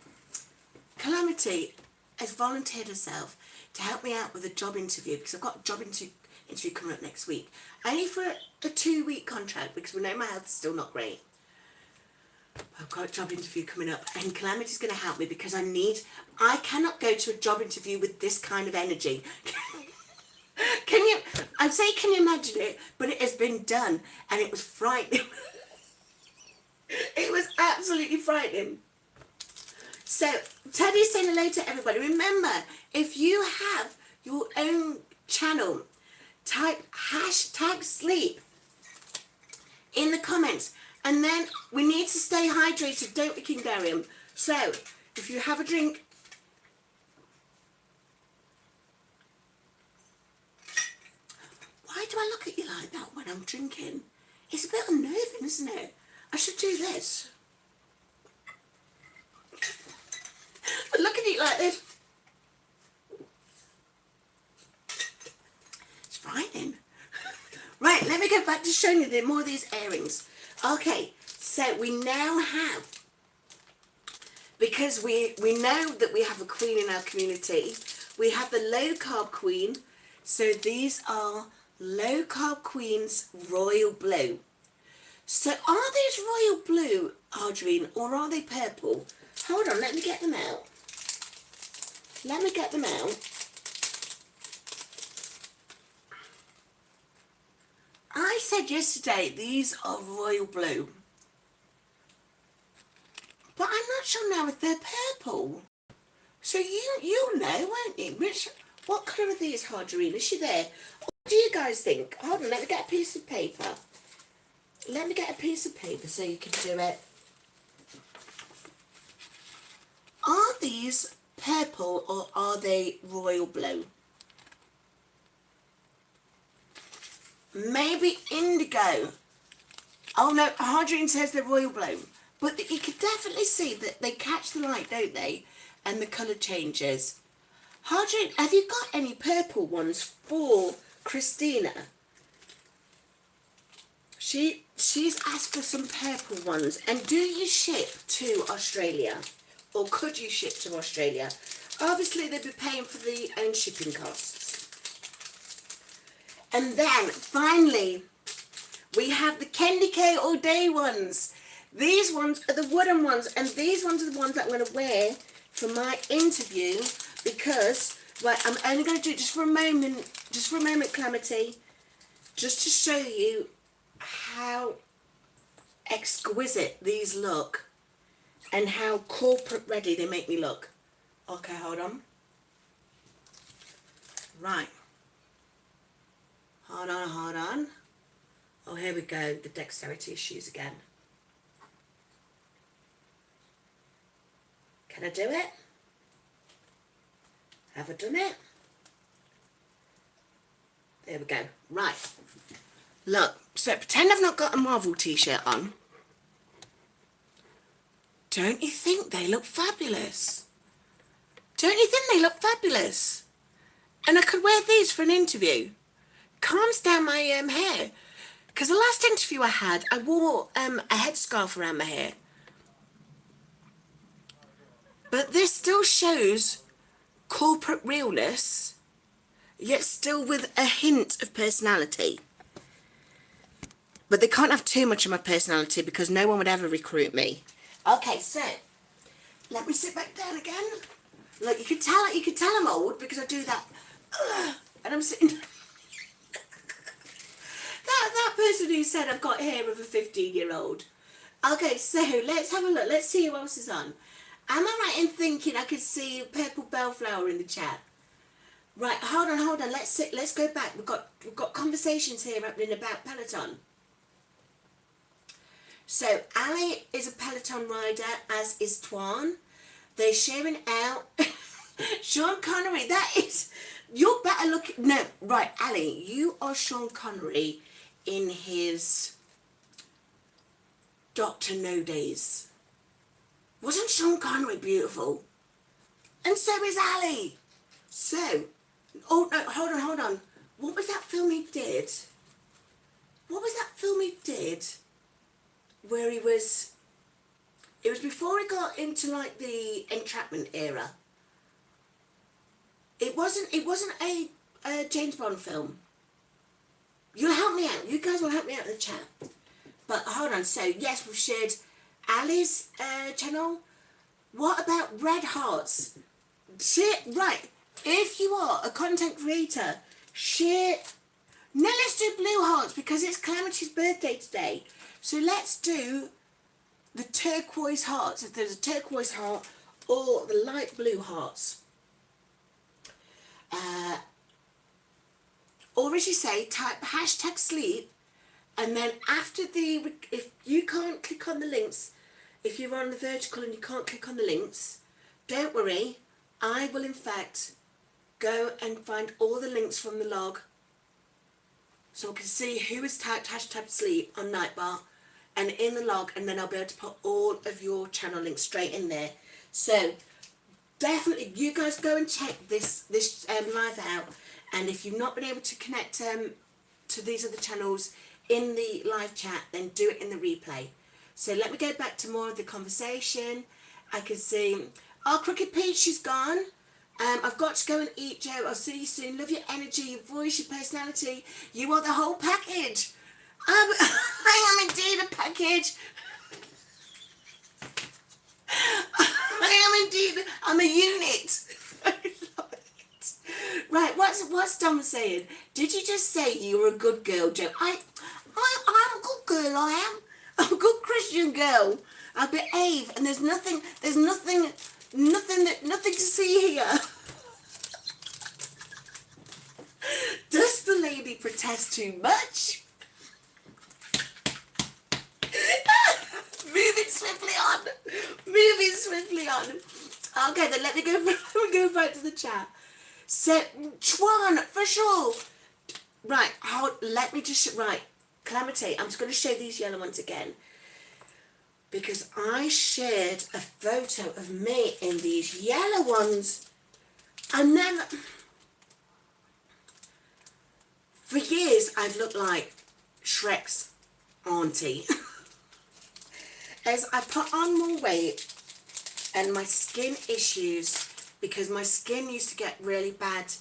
Calamity has volunteered herself to help me out with a job interview, because I've got a job interview coming up next week. Only for a 2-week contract, because we know my health is still not great. I've got a job interview coming up, and Calamity's going to help me because I cannot go to a job interview with this kind of energy. I'd say can you imagine it, but it has been done, and it was frightening. It was absolutely frightening. So, Teddy's saying hello to everybody. Remember, if you have your own channel, type #sleep in the comments. And then we need to stay hydrated, don't we, King Darium? So, if you have a drink, why do I look at you like that when I'm drinking? It's a bit unnerving, isn't it? I should do this. But look at it like this. It's frightening. Right, let me go back to showing you more of these earrings. Okay, so we now have, because we know that we have a queen in our community, we have the low carb queen. So these are low carb queens royal blue. So are these royal blue, Adrienne, or are they purple? Hold on, let me get them out. Let me get them out. I said yesterday these are royal blue. But I'm not sure now if they're purple. So you'll know, won't you? What colour are these, Adrienne? Is she there? What do you guys think? Hold on, let me get a piece of paper. Let me get a piece of paper so you can do it. Are these purple or are they royal blue? Maybe indigo. Oh no, Adrienne says they're royal blue. But you can definitely see that they catch the light, don't they? And the colour changes. Adrienne, have you got any purple ones for Christina? She's asked for some purple ones. And do you ship to Australia? Or could you ship to Australia? Obviously, they'd be paying for the own shipping costs. And then, finally, we have the Candy K All Day ones. These ones are the wooden ones, and these ones are the ones that I'm going to wear for my interview, because, well, I'm only going to do it just for a moment, Calamity, just to show you how exquisite these look and how corporate ready they make me look. Okay, hold on. Right. Hold on. Oh, here we go, the dexterity issues again. Can I do it? Have I done it? There we go. Right. Look, so pretend I've not got a Marvel t-shirt on. Don't you think they look fabulous? Don't you think they look fabulous? And I could wear these for an interview. Calms down my hair. Because the last interview I had, I wore a headscarf around my hair. But this still shows corporate realness, yet still with a hint of personality. But they can't have too much of my personality because no one would ever recruit me. Okay, so let me sit back down again. Look, you can tell I'm old because I do that. And I'm sitting. that person who said I've got hair of a 15-year-old. Okay, so let's have a look. Let's see who else is on. Am I right in thinking I could see Purple Bellflower in the chat? Right, hold on. Let's go back. We've got conversations here happening about Peloton. So Ali is a Peloton rider, as is Twan. They're sharing out. Sean Connery, that is, you're better looking. No, right, Ali, you are Sean Connery in his Dr. No days. Wasn't Sean Connery beautiful? And so is Ali. So, oh no, hold on. What was that film he did? What was that film he did where he was... It was before he got into like the entrapment era. It wasn't a James Bond film. You'll help me out. You guys will help me out in the chat. But hold on. So yes, we've shared Ali's channel. What about Red Hearts? Share, right. If you are a content creator, share. No, let's do Blue Hearts because it's Calamity's birthday today. So let's do the turquoise hearts. If there's a turquoise heart or the light blue hearts. Or as you say, type hashtag sleep, and then after the, if you can't click on the links, if you're on the vertical and you can't click on the links, don't worry, I will in fact go and find all the links from the log so I can see who has typed hashtag sleep on Nightbar and in the log, and then I'll be able to put all of your channel links straight in there. So definitely you guys go and check this live out, and if you've not been able to connect to these other channels in the live chat, then do it in the replay. So let me go back to more of the conversation. I can see, oh, Crooked Peach, she's gone. I've got to go and eat, Joe. I'll see you soon. Love your energy, your voice, your personality. You are the whole package. I am indeed a package. I am indeed. I'm a unit. I love it. Right, what's Dom saying? Did you just say you were a good girl, Joe? I'm a good girl. I am. I'm a good Christian girl. I behave, and there's nothing to see here. Does the lady protest too much? Moving swiftly on. Okay, then let me go back to the chat. So, Chuan, for sure. Right, let me just, right, Calamity, I'm just going to show these yellow ones again. Because I shared a photo of me in these yellow ones. For years, I've looked like Shrek's auntie. As I put on more weight and my skin issues, because my skin used to get really bad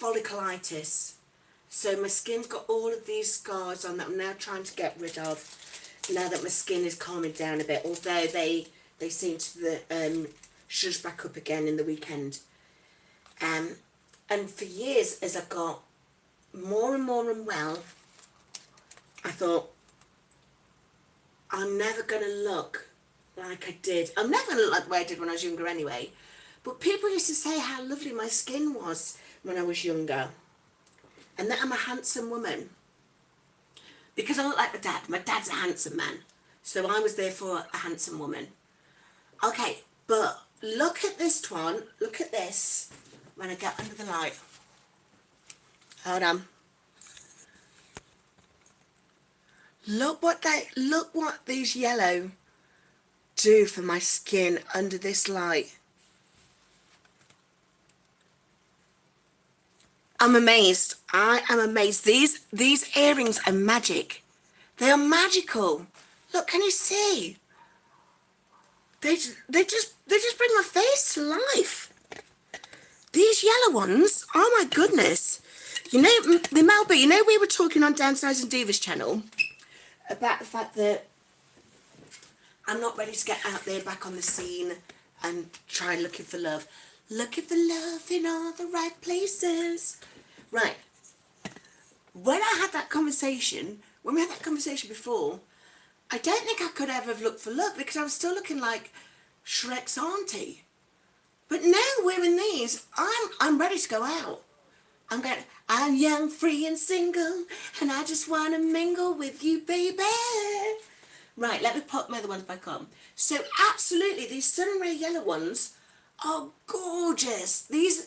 folliculitis. So my skin's got all of these scars on that I'm now trying to get rid of. Now that my skin is calming down a bit, although they seem to shush back up again in the weekend. And for years, as I got more and more unwell, I thought, I'm never going to look like I did. I'm never going to look like the way I did when I was younger anyway. But people used to say how lovely my skin was when I was younger. And that I'm a handsome woman. Because I look like my dad. My dad's a handsome man. So I was therefore a handsome woman. Okay, but look at this one. Look at this. When I get under the light. Hold on. Look what these yellow do for my skin under this light. I'm amazed. I am amazed. These earrings are magic. They are magical. Look, can you see? They just bring my face to life. These yellow ones, oh my goodness. You know, the Melba, you know we were talking on Downsizing Divas channel about the fact that I'm not ready to get out there back on the scene and try looking for love. Looking for love in all the right places. Right. When I had that conversation, when we had that conversation before, I don't think I could ever have looked for love because I was still looking like Shrek's auntie. But now wearing these, I'm ready to go out. I'm young, free and single, and I just want to mingle with you, baby. Right, let me pop my other ones back on. So absolutely, these sunray yellow ones are gorgeous. These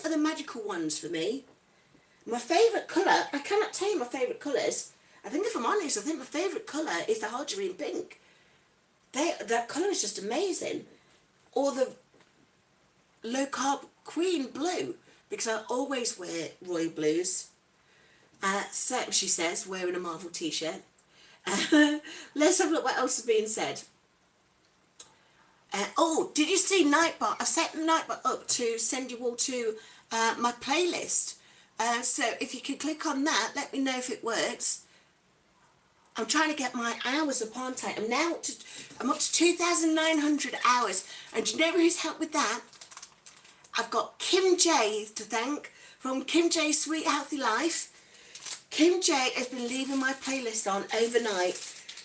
are the magical ones for me. My favourite colour, I cannot tell you my favourite colours. I think if I'm honest, I think my favourite colour is the Hodgerine pink. That colour is just amazing. Or the low carb Queen Blue, because I always wear royal blues. So she says, wearing a Marvel t-shirt. Let's have a look what else is being said. Oh, did you see Nightbot? I set Nightbot up to send you all to my playlist. So if you can click on that, let me know if it works. I'm trying to get my hours up, aren't I? I'm up to 2,900 hours. And do you know who's helped with that? I've got Kim J to thank from Kim J Sweet Healthy Life. Kim J has been leaving my playlist on overnight.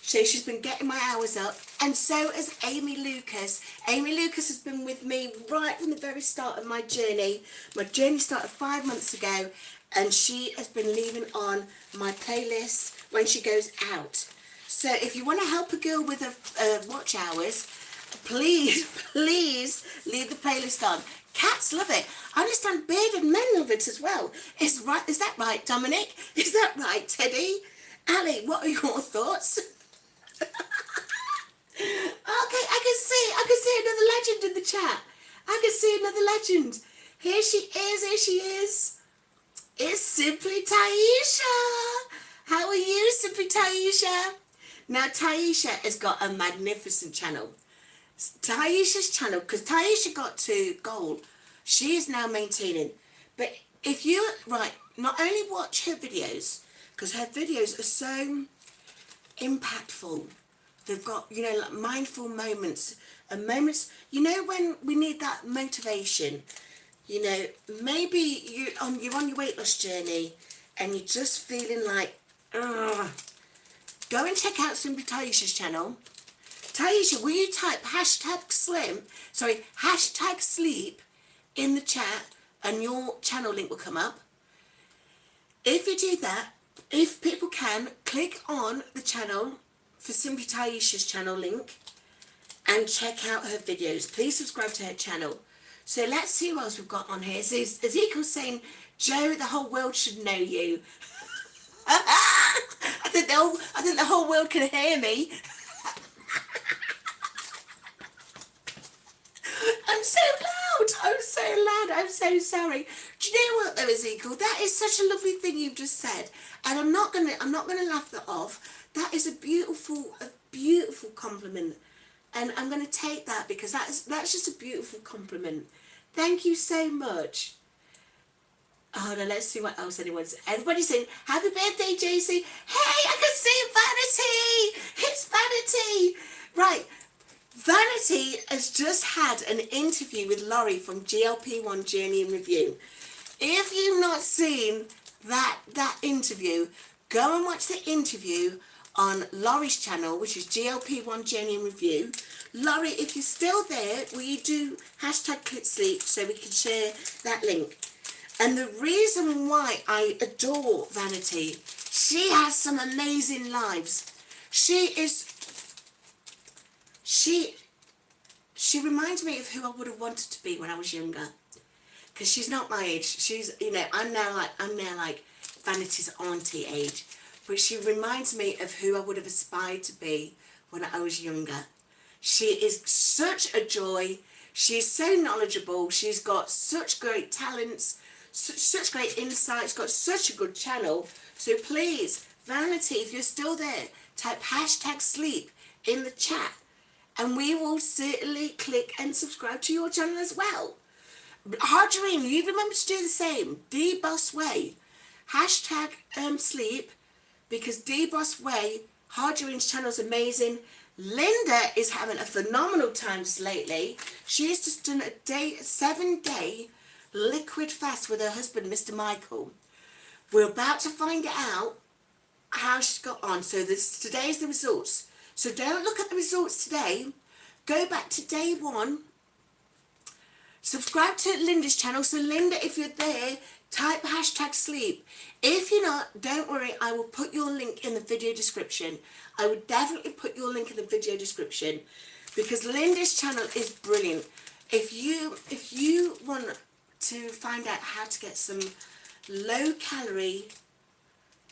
So she's been getting my hours up. And so has Amy Lucas. Amy Lucas has been with me right from the very start of my journey. My journey started 5 months ago. And she has been leaving on my playlist when she goes out. So if you want to help a girl with her watch hours, please leave the playlist on. Cats love it. I understand bearded men love it as well. Is that right, Dominic? Is that right, Teddy? Ali, what are your thoughts? Okay, I can see another legend in the chat. I can see another legend. Here she is. It's Simply Taisha. How are you, Simply Taisha? Now, Taisha has got a magnificent channel. Taisha's channel, because Taisha got to gold, she is now maintaining. But if you, not only watch her videos, because her videos are so impactful. They've got, like mindful moments and moments, when we need that motivation. Maybe you're on your weight loss journey and you're just feeling like, ugh. Go and check out Simply Taisha's channel. Taisha, will you type hashtag sleep in the chat and your channel link will come up. If you do that, if people can, click on the channel for Simply Taisha's channel link and check out her videos. Please subscribe to her channel. So let's see what else we've got on here. So Ezekiel's saying, Joe, the whole world should know you. I think the whole world can hear me. I'm so sorry. Do you know what though, Ezekiel? That is such a lovely thing you've just said. And I'm not gonna laugh that off. That is a beautiful compliment. And I'm gonna take that because that's just a beautiful compliment. Thank you so much. Oh no, let's see what else everybody's saying, happy birthday, JC. Hey, I can see Vanity. It's Vanity. Right. Vanity has just had an interview with Laurie from GLP-1 Journey in Review. If you've not seen that interview, go and watch the interview on Laurie's channel, which is GLP-1 Journey in Review. Laurie, if you're still there, will you do #ClickSleep so we can share that link? And the reason why I adore Vanity, she has some amazing lives. She reminds me of who I would have wanted to be when I was younger. Because she's not my age. She's, I'm now like Vanity's auntie age. But she reminds me of who I would have aspired to be when I was younger. She is such a joy. She's so knowledgeable. She's got such great talents, such great insights, got such a good channel. So please, Vanity, if you're still there, type #sleep in the chat. And we will certainly click and subscribe to your channel as well. Harjarine, you remember to do the same. D-Boss Way. #sleep, because D-Boss Way, Harjarine's channel is amazing. Linda is having a phenomenal time just lately. She's just done a 7-day liquid fast with her husband, Mr. Michael. We're about to find out how she's got on. So today's the results. So don't look at the results today. Go back to day 1. Subscribe to Linda's channel. So Linda, if you're there, type #sleep. If you're not, don't worry. I will put your link in the video description. I would definitely put your link in the video description because Linda's channel is brilliant. If you want to find out how to get some low calorie,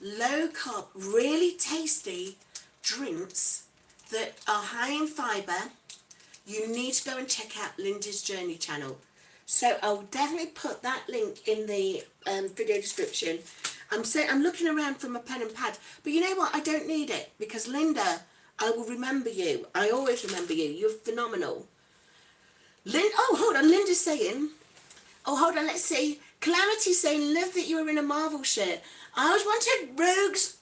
low carb, really tasty drinks that are high in fibre, you need to go and check out Linda's Journey channel. So I'll definitely put that link in the video description. I'm looking around for my pen and pad, but you know what? I don't need it because Linda, I will remember you. I always remember you. You're phenomenal. Oh, hold on. Linda's saying, oh, hold on. Let's see. Calamity saying, love that you were in a Marvel shirt. I always wanted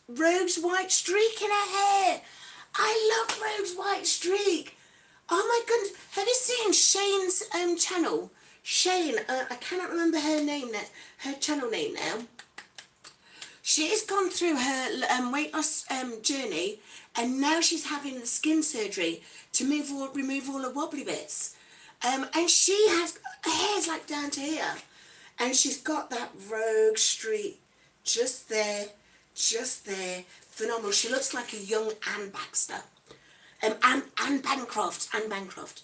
Rogue's white streak in her hair. I love Rogue's white streak. Oh my goodness. Have you seen Shane's channel? Shane, I cannot remember her name now, her channel name now. She's gone through her weight loss journey, and now she's having the skin surgery to remove all the wobbly bits. And she has, her hair's like down to here, and she's got that rogue streak just there, phenomenal. She looks like a young Anne Baxter, Anne Bancroft.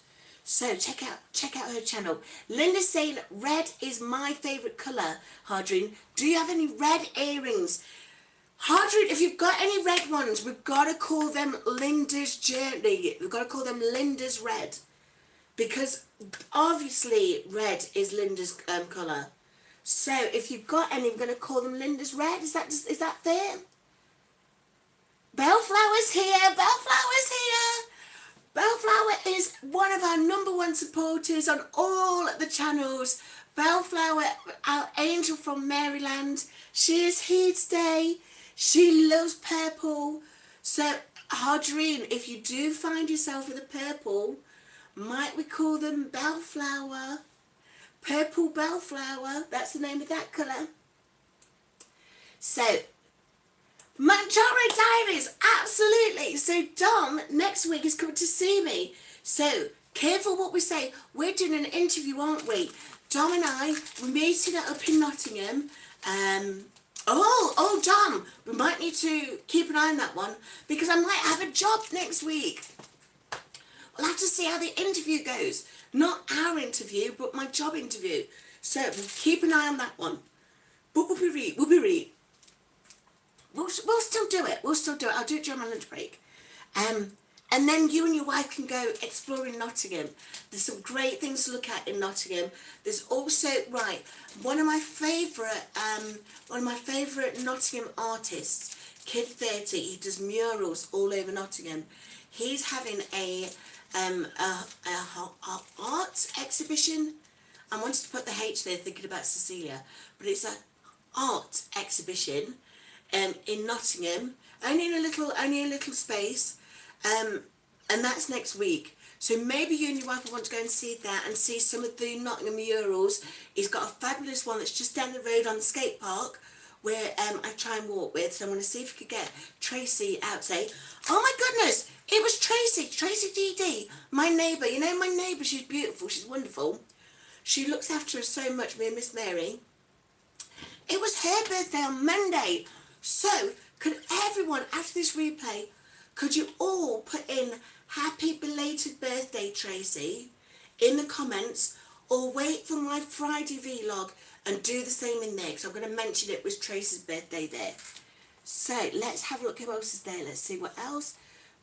So check out her channel. Linda's saying red is my favourite colour, Hardrine. Do you have any red earrings? Hardrine, if you've got any red ones, we've got to call them Linda's Journey. We've got to call them Linda's Red. Because obviously red is Linda's colour. So if you've got any, we're going to call them Linda's Red. Is that fair? Bellflower's here. Bellflower's here. Bellflower is one of our #1 supporters on all the channels. Bellflower, our angel from Maryland. She is here today. She loves purple. So, Hardrine, if you do find yourself with a purple, might we call them Bellflower? Purple Bellflower. That's the name of that colour. So, Manjaro Diaries, absolutely. So Dom next week is coming to see me. So careful what we say. We're doing an interview, aren't we? Dom and I, we're meeting up in Nottingham. Oh, Dom, we might need to keep an eye on that one because I might have a job next week. We'll have to see how the interview goes. Not our interview, but my job interview. So we'll keep an eye on that one. But we'll be read. We'll still do it. I'll do it during my lunch break. And then you and your wife can go exploring Nottingham. There's some great things to look at in Nottingham. There's also, right, one of my favourite Nottingham artists, Kid 30, he does murals all over Nottingham. He's having a art exhibition. I wanted to put the H there thinking about Cecilia, but it's an art exhibition in Nottingham, only a little space, and that's next week. So maybe you and your wife will want to go and see that and see some of the Nottingham murals. He's got a fabulous one that's just down the road on the skate park where I try and walk with. So I'm going to see if we could get Tracy out today. Oh my goodness, it was TraceyDD, my neighbour. You know my neighbour, she's beautiful, she's wonderful. She looks after us so much, me and Miss Mary. It was her birthday on Monday. So, could everyone, after this replay, could you all put in happy belated birthday, Tracy, in the comments, or wait for my Friday vlog and do the same in there, because I'm going to mention it was Tracy's birthday there. So, let's have a look who else is there. Let's see what else.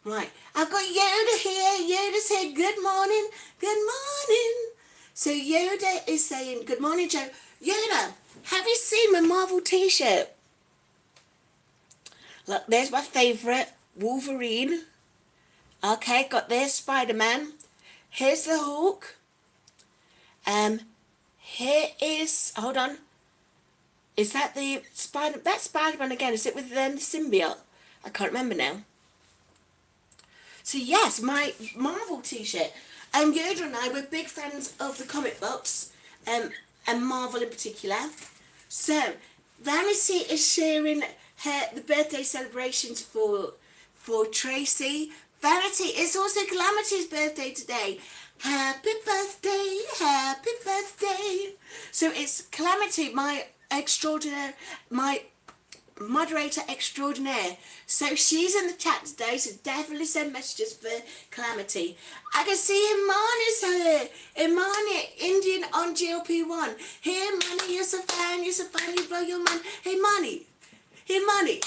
Right, I've got Yoda here. Yoda's here. Good morning. Good morning. So, Yoda is saying, good morning, Joe. Yoda, have you seen my Marvel t-shirt? Look, there's my favourite, Wolverine. Okay, got there's Spider-Man. Here's the Hulk. Here is, hold on. Is that the Spider? That's Spider-Man again. Is it with the symbiote? I can't remember now. So yes, my Marvel t-shirt. Yoda and I, we're big fans of the comic books, and Marvel in particular. So, Vanity is sharing the birthday celebrations for Tracy. Vanity, it's also Calamity's birthday today. Happy birthday, happy birthday. So it's Calamity, my extraordinaire, my moderator extraordinaire. So she's in the chat today, so definitely send messages for Calamity. I can see Imani's here. Imani, Indian on GLP-1. Hey Imani, you're so fine, you blow your mind. Hey Imani. Hey, Money.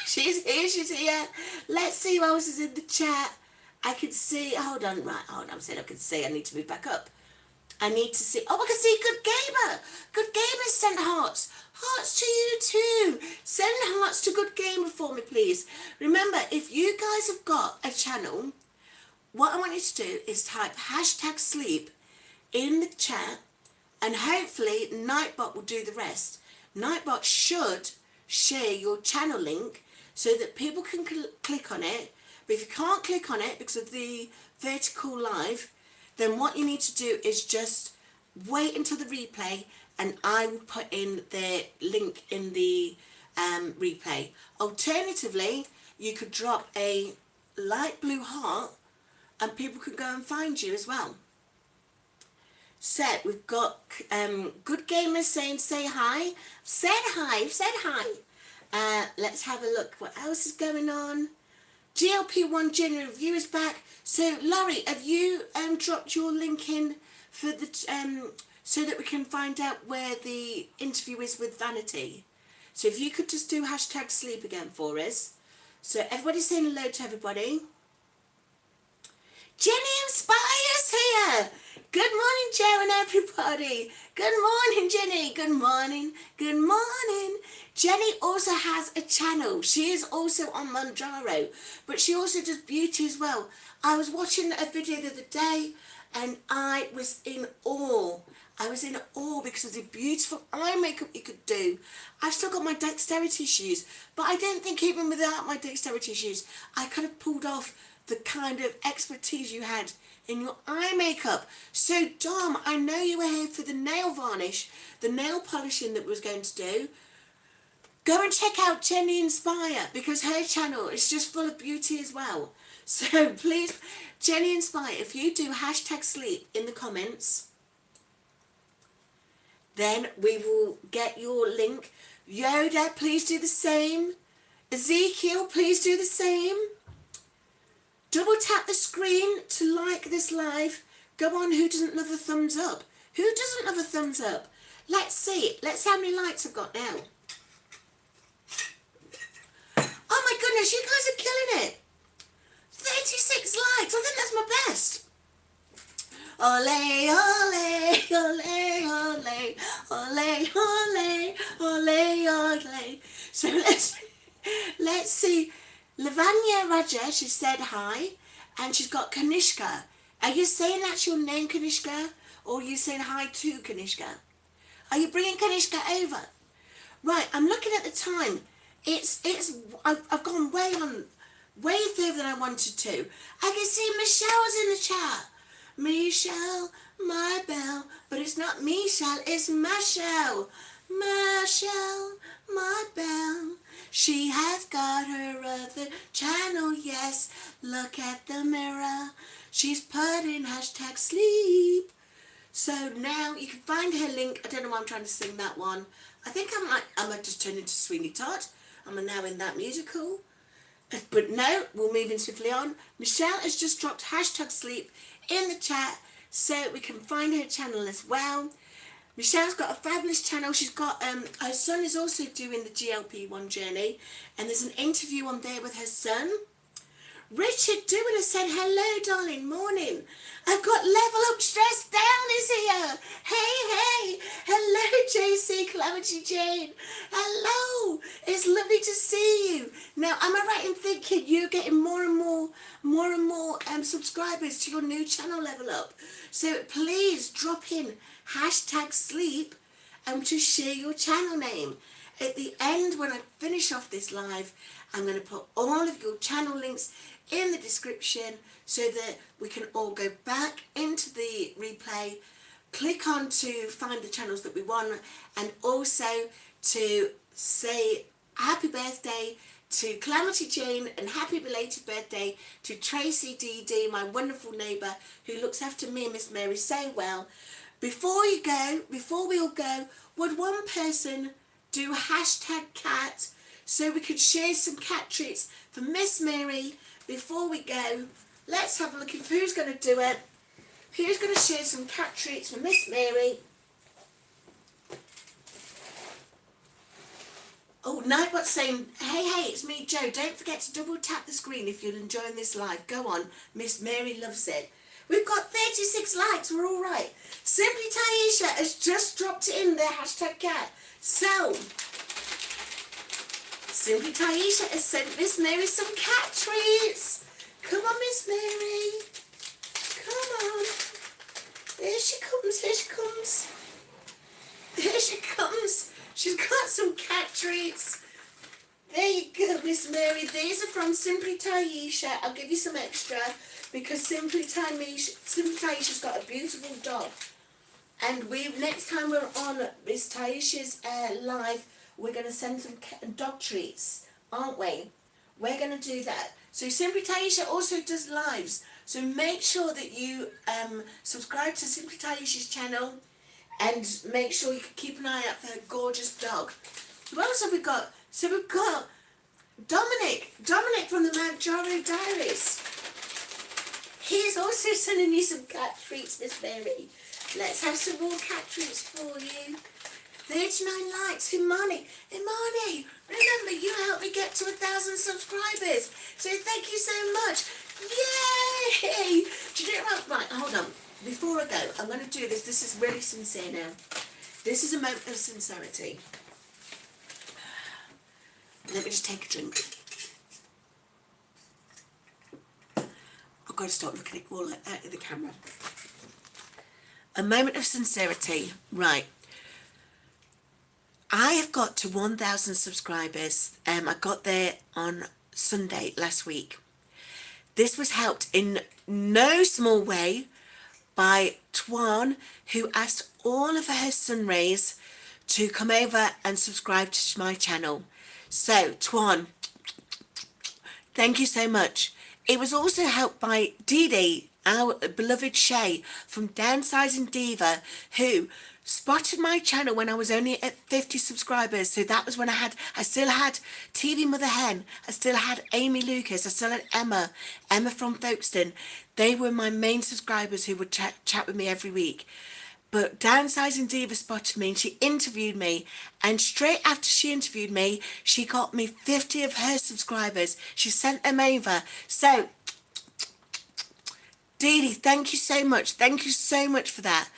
She's here. Let's see who else is in the chat. I can see, hold on, I said I could see, I need to move back up. I need to see, oh, I can see Good Gamer. Good Gamer sent hearts. Hearts to you too. Send hearts to Good Gamer for me, please. Remember, if you guys have got a channel, what I want you to do is type #sleep in the chat, and hopefully Nightbot will do the rest. Nightbot should share your channel link so that people can click on it. But if you can't click on it because of the vertical live, then what you need to do is just wait until the replay, and I will put in the link in the replay. Alternatively, you could drop a light blue heart and people could go and find you as well. So we've got Good Gamers saying say hi. Said hi, said hi. Let's have a look. What else is going on? GLP1 Junior Review is back. So Laurie, have you dropped your link in for the so that we can find out where the interview is with Vanity? So if you could just do #sleep again for us. So everybody's saying hello to everybody. Jenny Inspires here. Good morning, Joe and everybody. Good morning, Jenny. Good morning. Good morning. Jenny also has a channel. She is also on Moderator, but she also does beauty as well. I was watching a video the other day and I was in awe. I was in awe because of the beautiful eye makeup you could do. I've still got my dexterity issues, but I don't think even without my dexterity issues, I could have pulled off the kind of expertise you had in your eye makeup. So Dom, I know you were here for the nail varnish, the nail polishing that we was going to do. Go and check out Jenny Inspire because her channel is just full of beauty as well. So please, Jenny Inspire, if you do #sleep in the comments, then we will get your link. Yoda, please do the same. Ezekiel, please do the same. Double tap the screen to like this live. Go on, who doesn't love a thumbs up? Who doesn't love a thumbs up? Let's see. Let's see how many likes I've got now. Oh my goodness, you guys are killing it. 36 likes. I think that's my best. Ole, ole, ole, ole, ole, ole, ole, ole. So let's see. Lavanya Raja, she said hi, and she's got Kanishka. Are you saying that's your name, Kanishka, or are you saying hi to Kanishka? Are you bringing Kanishka over? Right, I'm looking at the time. I've gone way further than I wanted to. I can see Michelle's in the chat. Michelle, my belle, but it's not Michelle, it's Michelle. Michelle, my belle. She has got her other channel, yes. Look at the mirror. She's put in #sleep. So now you can find her link. I don't know why I'm trying to sing that one. I think I might just turn into Sweeney Todd. I'm now in that musical. But no, we're moving swiftly on. Michelle has just dropped #sleep in the chat so we can find her channel as well. Michelle's got a fabulous channel. She's got, her son is also doing the GLP1 journey, and there's an interview on there with her son. Richard Dewin has said, hello, darling, morning. I've got Level Up Stress Down is here. Hey, hello, JC, Calamity Jane. Hello, it's lovely to see you. Now, am I right in thinking you're getting more and more subscribers to your new channel, Level Up? So please drop in #sleep and to share your channel name. At the end, when I finish off this live, I'm going to put all of your channel links in the description so that we can all go back into the replay, click on to find the channels that we want, and also to say happy birthday to Calamity Jane and happy belated birthday to TraceyDD, my wonderful neighbour who looks after me and Miss Mary so well. Before we all go, would one person do #cat so we could share some cat treats for Miss Mary before we go? Let's have a look at who's going to do it. Who's going to share some cat treats for Miss Mary? Oh, Nightbot's saying, hey, it's me, Joe. Don't forget to double tap the screen if you're enjoying this live. Go on. Miss Mary loves it. We've got 36 likes. We're all right. Simply Taisha has just dropped it in there, hashtag cat. So, Simply Taisha has sent Miss Mary some cat treats. Come on, Miss Mary. Come on. There she comes, here she comes. There she comes. She's got some cat treats. There you go, Miss Mary. These are from Simply Taisha. I'll give you some extra because Simply Taisha's got a beautiful dog. And next time we're on Miss Taisha's live, we're going to send some dog treats, aren't we? We're going to do that. So Simply Taisha also does lives. So make sure that you subscribe to Simply Taisha's channel and make sure you can keep an eye out for her gorgeous dog. Who else have we got? So we've got Dominic from the Moderator Diaries. He's also sending you some cat treats, Miss Mary. Let's have some more cat treats for you. 39 likes, Imani, remember you helped me get to 1,000 subscribers, so thank you so much. Yay! Do you know what? Right, hold on. Before I go, I'm going to do this. This is really sincere now. This is a moment of sincerity. Let me just take a drink. I've got to stop looking at all like that in the camera. A moment of sincerity. Right. I have got to 1,000 subscribers. I got there on Sunday last week. This was helped in no small way by Twan, who asked all of her sunrays to come over and subscribe to my channel. So, Twan, thank you so much. It was also helped by Dee, our beloved Shay from Downsizing Diva, who spotted my channel when I was only at 50 subscribers. So that was when I still had TV Mother Hen, I still had Amy Lucas, I still had Emma from Folkestone. They were my main subscribers who would chat with me every week. But Downsizing Diva spotted me and she interviewed me, and straight after she interviewed me, she got me 50 of her subscribers. She sent them over. So, Dee, thank you so much. Thank you so much for that.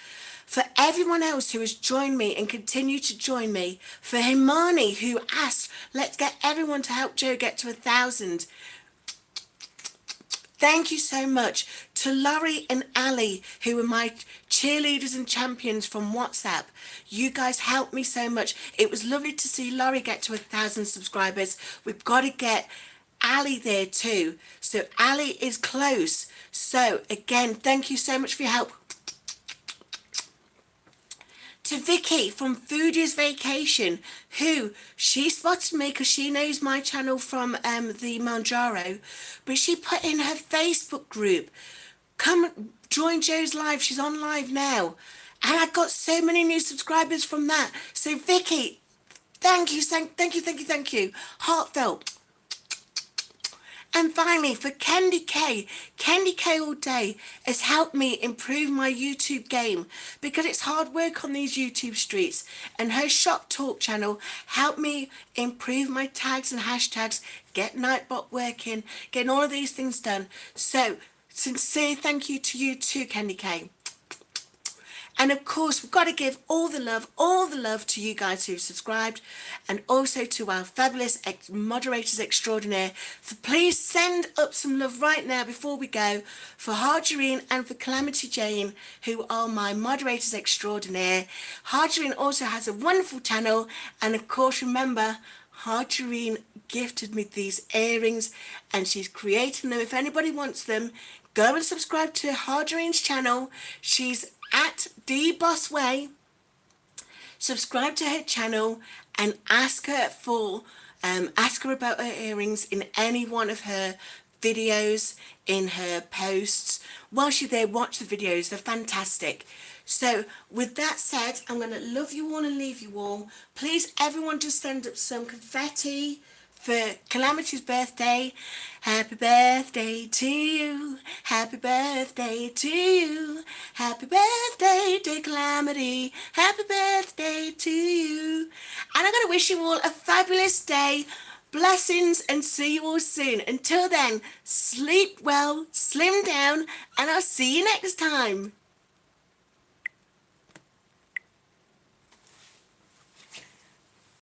For everyone else who has joined me and continue to join me. For Himani, who asked, let's get everyone to help Joe get to 1,000. Thank you so much. To Laurie and Ali, who were my cheerleaders and champions from WhatsApp. You guys helped me so much. It was lovely to see Laurie get to 1,000 subscribers. We've got to get Ali there too. So Ali is close. So again, thank you so much for your help. To Vicky from Foodie's Vacation, who she spotted me because she knows my channel from the Manjaro, but she put in her Facebook group, come join Joe's live, she's on live now. And I got so many new subscribers from that. So Vicky, thank you. Heartfelt. And finally, for Candy K all day has helped me improve my YouTube game because it's hard work on these YouTube streets. And her Shop Talk channel helped me improve my tags and hashtags, get Nightbot working, getting all of these things done. So, sincere thank you to you too, Candy K. And of course, we've got to give all the love to you guys who've subscribed, and also to our fabulous Moderators Extraordinaire. For please send up some love right now before we go for Harjareen and for Calamity Jane, who are my Moderators Extraordinaire. Harjareen also has a wonderful channel, and of course, remember, Harjareen gifted me these earrings, and she's creating them. If anybody wants them, go and subscribe to Harjareen's channel. She's at DBossWay. Subscribe to her channel and ask her about her earrings in any one of her videos, in her posts. While she's there, watch the videos, they're fantastic. So with that said, I'm going to love you all and leave you all. Please everyone just send up some confetti for Calamity's birthday. Happy birthday to you. Happy birthday to you. Happy birthday to Calamity. Happy birthday to you. And I'm going to wish you all a fabulous day. Blessings and see you all soon. Until then, sleep well, slim down, and I'll see you next time.